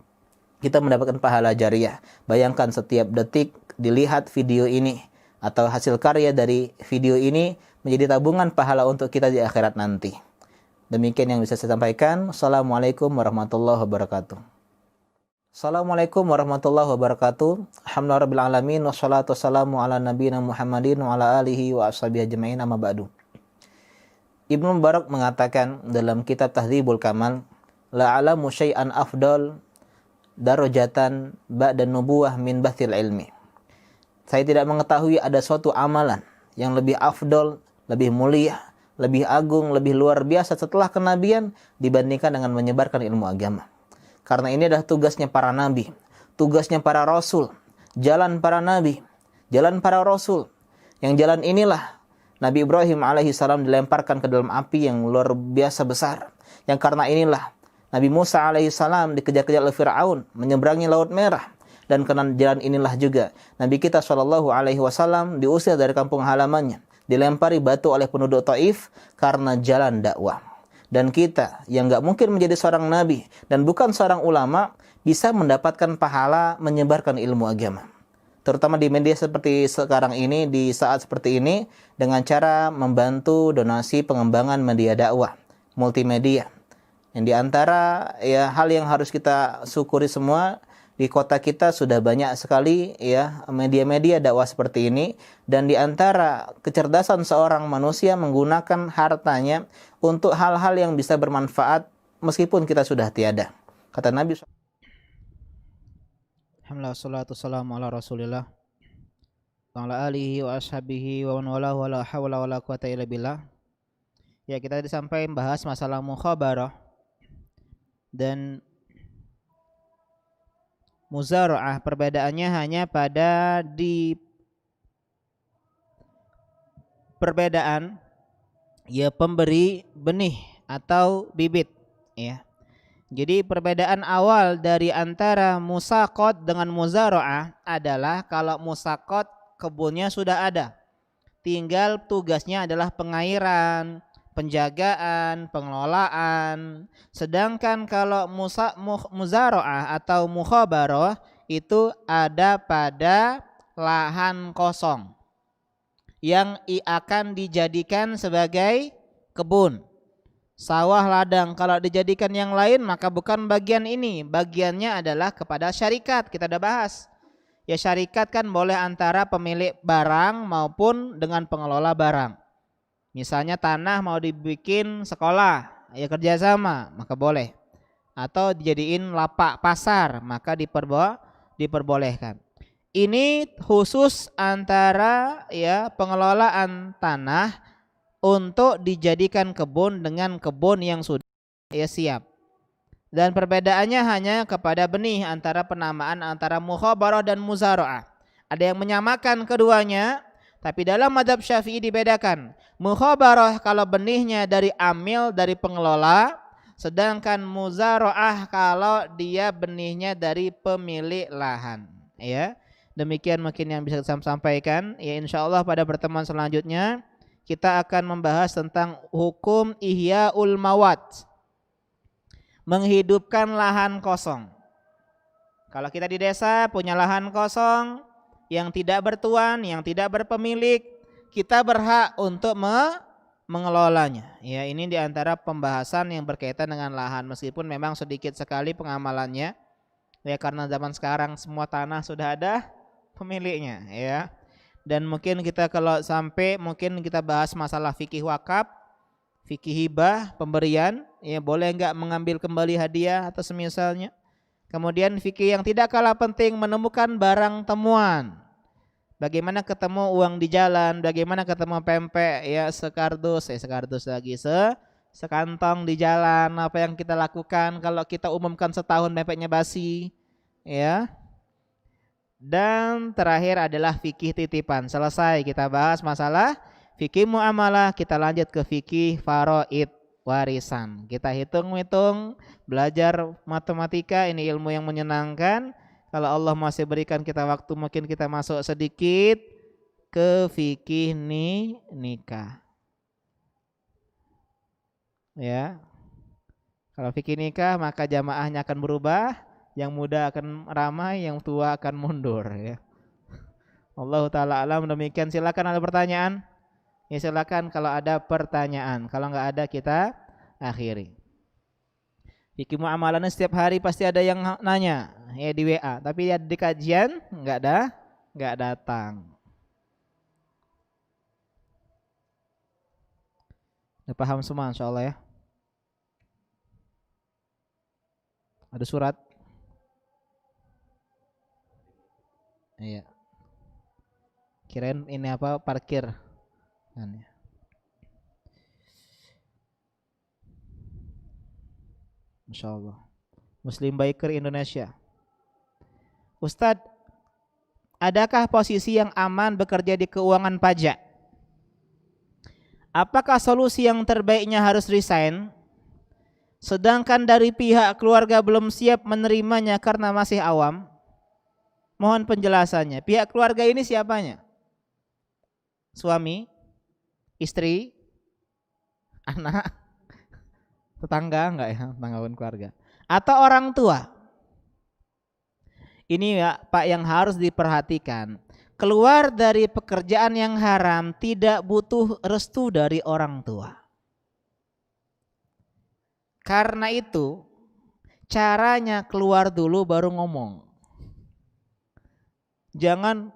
kita mendapatkan pahala jariyah. Bayangkan setiap detik dilihat video ini atau hasil karya dari video ini menjadi tabungan pahala untuk kita di akhirat nanti. Demikian yang bisa saya sampaikan. Assalamualaikum warahmatullahi wabarakatuh. Assalamualaikum warahmatullahi wabarakatuh. Alhamdulillahirabbil alamin wassalatu wassalamu ala nabiyina Muhammadin wa ala alihi wa ashabihi ajmain amma ba'du. Ibnu Mubarak mengatakan dalam kitab Tahdzibul Kamal, la alamu syai'an afdal darajatan ba'da nubuwah min bathil ilmi. Saya tidak mengetahui ada suatu amalan yang lebih afdol, lebih mulia, lebih agung, lebih luar biasa setelah kenabian dibandingkan dengan menyebarkan ilmu agama. Karena ini adalah tugasnya para nabi, tugasnya para rasul, jalan para nabi, jalan para rasul. Yang jalan inilah Nabi Ibrahim alaihissalam dilemparkan ke dalam api yang luar biasa besar. Yang karena inilah Nabi Musa alaihissalam dikejar-kejar oleh Fir'aun, menyeberangi Laut Merah. Dan karena jalan inilah juga Nabi kita SAW diusir dari kampung halamannya, dilempari batu oleh penduduk Taif karena jalan dakwah. Dan kita yang gak mungkin menjadi seorang nabi dan bukan seorang ulama bisa mendapatkan pahala menyebarkan ilmu agama. Terutama di media seperti sekarang ini, di saat seperti ini, dengan cara membantu donasi pengembangan media dakwah, multimedia. Yang diantara ya hal yang harus kita syukuri semua, di kota kita sudah banyak sekali ya media-media dakwah seperti ini, dan diantara kecerdasan seorang manusia menggunakan hartanya untuk hal-hal yang bisa bermanfaat meskipun kita sudah tiada. Kata Nabi Alhamdulillah wassalatu wassalamu ala Rasulillah wa ala alihi wa ashabihi wa man walahu wa la hawla wa la quwata illa billah. Ya, kita tadi sampai membahas masalah mukhabarah dan muzara'ah. Perbedaannya hanya pada di perbedaan ya pemberi benih atau bibit ya. Jadi perbedaan awal dari antara musaqat dengan muzara'ah adalah kalau musaqat kebunnya sudah ada, tinggal tugasnya adalah pengairan, penjagaan, pengelolaan. Sedangkan kalau muzara'ah atau mukhabarah itu ada pada lahan kosong yang akan dijadikan sebagai kebun, sawah, ladang. Kalau dijadikan yang lain maka bukan bagian ini, bagiannya adalah kepada syarikat. Kita udah bahas ya, syarikat kan boleh antara pemilik barang maupun dengan pengelola barang. Misalnya tanah mau dibikin sekolah, ya kerjasama, maka boleh. Atau dijadiin lapak pasar, maka diperbolehkan. Ini khusus antara ya pengelolaan tanah untuk dijadikan kebun dengan kebun yang sudah ya siap. Dan perbedaannya hanya kepada benih antara penamaan antara mukhabarah dan muzara'ah. Ada yang menyamakan keduanya, tapi dalam mazhab Syafi'i dibedakan. Mukhabarah kalau benihnya dari amil, dari pengelola, sedangkan muzara'ah kalau dia benihnya dari pemilik lahan. Ya, demikian mungkin yang bisa saya sampaikan. Ya, insyaallah pada pertemuan selanjutnya kita akan membahas tentang hukum ihya'ul mawat, menghidupkan lahan kosong. Kalau kita di desa punya lahan kosong yang tidak bertuan, yang tidak berpemilik, kita berhak untuk mengelolanya. Ya, ini diantara pembahasan yang berkaitan dengan lahan, meskipun memang sedikit sekali pengamalannya. Ya, karena zaman sekarang semua tanah sudah ada pemiliknya. Ya, dan mungkin kita kalau sampai mungkin kita bahas masalah fikih wakaf, fikih hibah, pemberian, ya boleh enggak mengambil kembali hadiah atau semisalnya. Kemudian fikih yang tidak kalah penting, menemukan barang temuan. Bagaimana ketemu uang di jalan, bagaimana ketemu pempek ya sekardus lagi sekantong di jalan, apa yang kita lakukan kalau kita umumkan setahun pempeknya basi ya. Dan terakhir adalah fikih titipan. Selesai kita bahas masalah fikih muamalah, kita lanjut ke fikih faraid, warisan. Kita hitung-hitung, belajar matematika, ini ilmu yang menyenangkan. Kalau Allah masih berikan kita waktu, mungkin kita masuk sedikit ke fikih nikah. Ya. Kalau fikih nikah maka jamaahnya akan berubah. Yang muda akan ramai, yang tua akan mundur ya. Allah Ta'ala alam, demikian. Silakan ada pertanyaan? Ya silakan kalau ada pertanyaan. Kalau enggak ada kita akhiri. Fikih muamalahnya setiap hari pasti ada yang nanya ya di WA, tapi ya di kajian enggak datang. Udah paham semua insyaallah ya. Ada surat? Iya. Kirain ini apa, parkir kan ya. Insyaallah. Muslim Biker Indonesia. Ustadz, adakah posisi yang aman bekerja di keuangan pajak? Apakah solusi yang terbaiknya harus resign? Sedangkan dari pihak keluarga belum siap menerimanya karena masih awam? Mohon penjelasannya. Pihak keluarga ini siapanya? Suami, istri, anak, tetangga enggak ya? Tetangga keluarga. Atau orang tua? Ini ya Pak yang harus diperhatikan. Keluar dari pekerjaan yang haram tidak butuh restu dari orang tua. Karena itu caranya keluar dulu baru ngomong. Jangan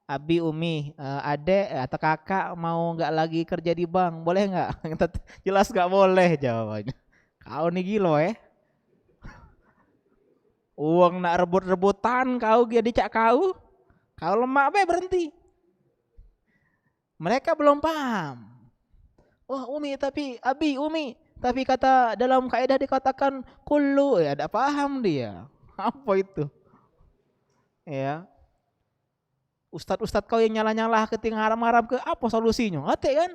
abi, umi, adek atau kakak mau nggak lagi kerja di bank, boleh nggak? Jelas nggak boleh jawabannya. Kau nih gilo ya. Uang nak rebut-rebutan kau dia dicak kau lemak be berhenti. Mereka belum paham. Wah umi tapi abi umi tapi kata dalam kaidah dikatakan kullu ya, ada paham dia. Apa itu? Ya. Ustadz kau yang nyalah-nyalah keting haram-haram ke apa solusinya? Ate kan?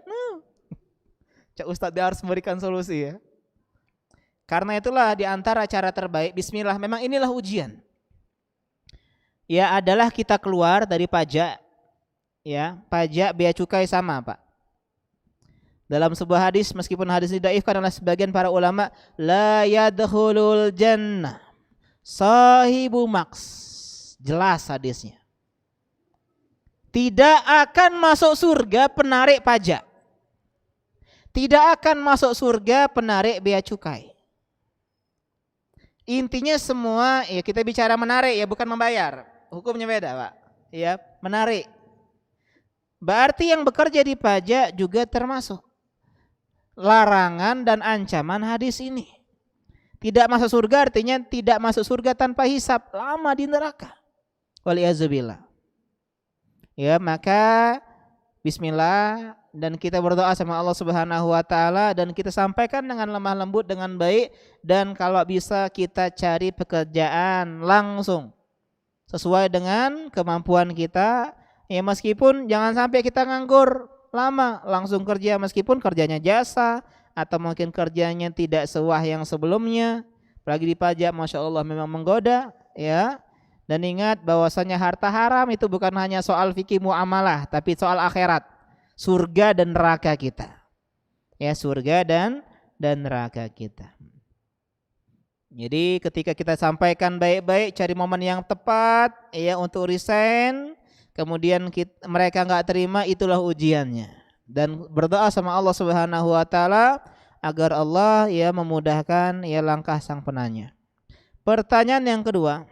Cak Ustadz dia harus memberikan solusi ya. Karena itulah di antara cara terbaik bismillah, memang inilah ujian. Ya adalah kita keluar dari pajak. Ya, pajak bea cukai sama, Pak. Dalam sebuah hadis, meskipun hadis ini dhaifkan oleh sebagian para ulama, la yadkhulul jannah sahibu maks. Jelas hadisnya. Tidak akan masuk surga penarik pajak. Tidak akan masuk surga penarik bea cukai. Intinya semua ya kita bicara menarik ya, bukan membayar. Hukumnya beda, Pak. Ya, menarik. Berarti yang bekerja di pajak juga termasuk larangan dan ancaman hadis ini. Tidak masuk surga artinya tidak masuk surga tanpa hisab, lama di neraka. Waliyazubillah. Ya, maka bismillah dan kita berdoa sama Allah Subhanahu wa taala dan kita sampaikan dengan lemah lembut dengan baik, dan kalau bisa kita cari pekerjaan langsung sesuai dengan kemampuan kita. Ya meskipun jangan sampai kita nganggur lama, langsung kerja meskipun kerjanya jasa atau mungkin kerjanya tidak sewah yang sebelumnya. Apalagi di pajak Masya Allah memang menggoda ya. Dan ingat bahwasanya harta haram itu bukan hanya soal fikih muamalah, tapi soal akhirat, surga dan neraka kita. Ya, surga dan neraka kita. Jadi ketika kita sampaikan baik-baik, cari momen yang tepat ya untuk resign, kemudian mereka enggak terima, itulah ujiannya. Dan berdoa sama Allah Subhanahu wa taala agar Allah ya memudahkan ya langkah sang penanya. Pertanyaan yang kedua,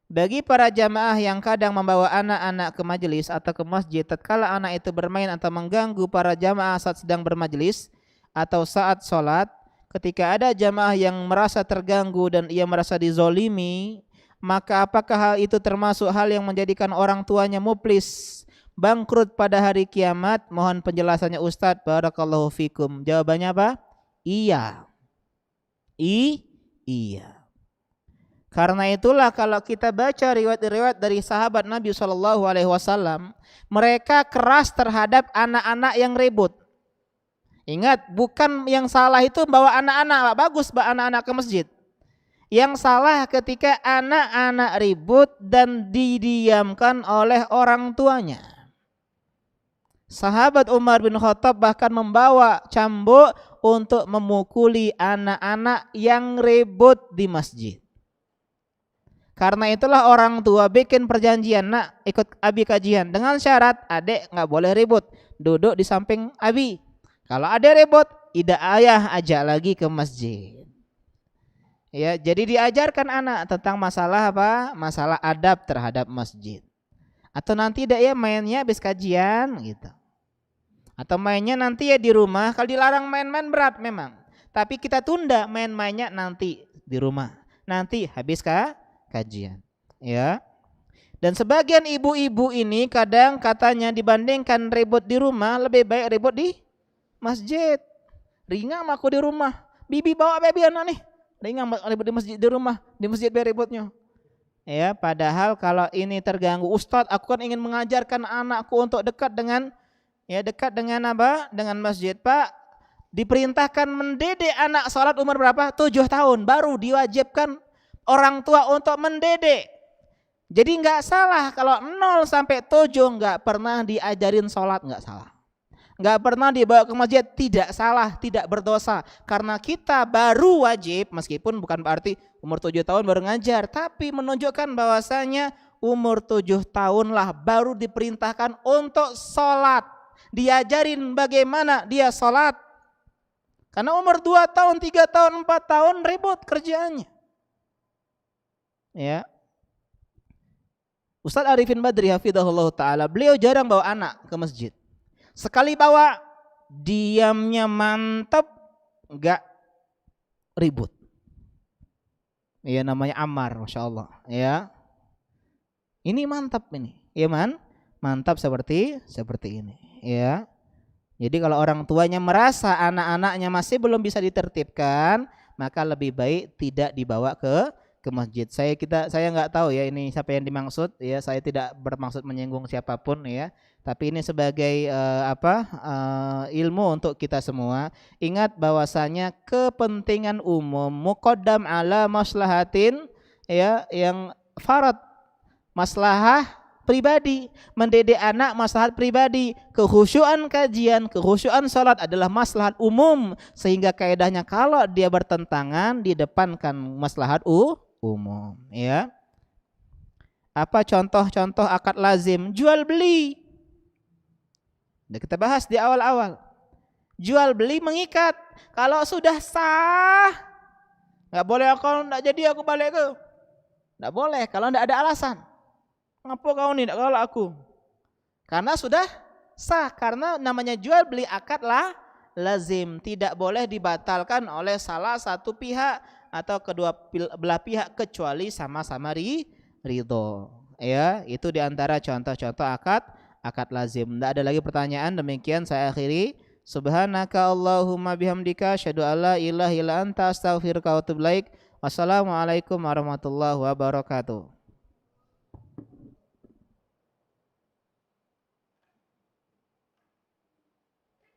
bagi para jamaah yang kadang membawa anak-anak ke majelis atau ke masjid tatkala anak itu bermain atau mengganggu para jamaah saat sedang bermajelis atau saat sholat, ketika ada jamaah yang merasa terganggu dan ia merasa dizolimi, maka apakah hal itu termasuk hal yang menjadikan orang tuanya muflis bangkrut pada hari kiamat? Mohon penjelasannya Ustadz. Barakallahu fikum. Jawabannya apa? Iya. Iya. Karena itulah kalau kita baca riwayat-riwayat dari sahabat Nabi SAW, mereka keras terhadap anak-anak yang ribut. Ingat, bukan yang salah itu bawa anak-anak, bagus bawa anak-anak ke masjid. Yang salah ketika anak-anak ribut dan didiamkan oleh orang tuanya. Sahabat Umar bin Khattab bahkan membawa cambuk untuk memukuli anak-anak yang ribut di masjid. Karena itulah orang tua bikin perjanjian, nak ikut abi kajian dengan syarat adik nggak boleh ribut, duduk di samping abi. Kalau ada ribut, ida ayah ajak lagi ke masjid. Ya, jadi diajarkan anak tentang masalah apa? Masalah adab terhadap masjid. Atau nanti ya mainnya habis kajian gitu. Atau mainnya nanti ya di rumah. Kalau dilarang main-main berat memang. Tapi kita tunda main-mainnya nanti di rumah. Nanti habis kajian. Ya. Dan sebagian ibu-ibu ini kadang katanya dibandingkan ribut di rumah lebih baik ribut di masjid. Ringan aku di rumah. Bibi bawa baby anak nih. Ringan ribut di masjid di rumah. Di masjid biar ributnya. Ya, padahal kalau ini terganggu, Ustadz, aku kan ingin mengajarkan anakku untuk dekat dengan apa? Dengan masjid. Pak, diperintahkan mendidik anak salat umur berapa? 7 tahun. Baru diwajibkan orang tua untuk mendidik. Jadi enggak salah kalau 0 sampai 7 enggak pernah diajarin salat, enggak salah. Enggak pernah dibawa ke masjid, tidak salah, tidak berdosa. Karena kita baru wajib, meskipun bukan berarti umur 7 tahun baru ngajar, tapi menunjukkan bahwasanya umur 7 tahun lah baru diperintahkan untuk sholat. Diajarin bagaimana dia sholat. Karena umur 2 tahun, 3 tahun, 4 tahun ribut kerjaannya. Ya. Ustaz Arifin Badri hafizahullah ta'ala, beliau jarang bawa anak ke masjid. Sekali bawa, diamnya mantap, enggak ribut. Ya, namanya Ammar, Masya Allah. Ya. Ini mantap ini. Ya man? Mantap seperti ini. Ya. Jadi kalau orang tuanya merasa anak-anaknya masih belum bisa ditertibkan, maka lebih baik tidak dibawa ke masjid. Saya nggak tahu ya ini siapa yang dimaksud ya. Saya tidak bermaksud menyinggung siapapun ya. Tapi ini sebagai ilmu untuk kita semua. Ingat bahwasanya kepentingan umum muqaddam ala maslahatin ya, yang farad maslahah pribadi. Mendidik anak maslahat pribadi. Kekhusyuan kajian, kekhusyuan salat adalah maslahat umum, sehingga kaidahnya kalau dia bertentangan didepankan maslahat umum ya. Apa contoh-contoh akad lazim? Jual beli. Udah kita bahas di awal-awal. Jual beli mengikat. Kalau sudah sah, nggak boleh kalau nggak jadi aku balik ke. Nggak boleh kalau nggak ada alasan. Ngapa kau nih nggak kalau aku? Karena sudah sah. Karena namanya jual beli akad lah lazim, tidak boleh dibatalkan oleh salah satu pihak atau kedua belah pihak kecuali sama-sama ridho. Ya, itu diantara contoh-contoh akad lazim. Tidak ada lagi pertanyaan. Demikian saya akhiri. Subhanaka Allahumma bihamdika asyhadu alla ilaha illa anta astaghfiruka wa atubu ilaik. Wassalamualaikum warahmatullahi wabarakatuh.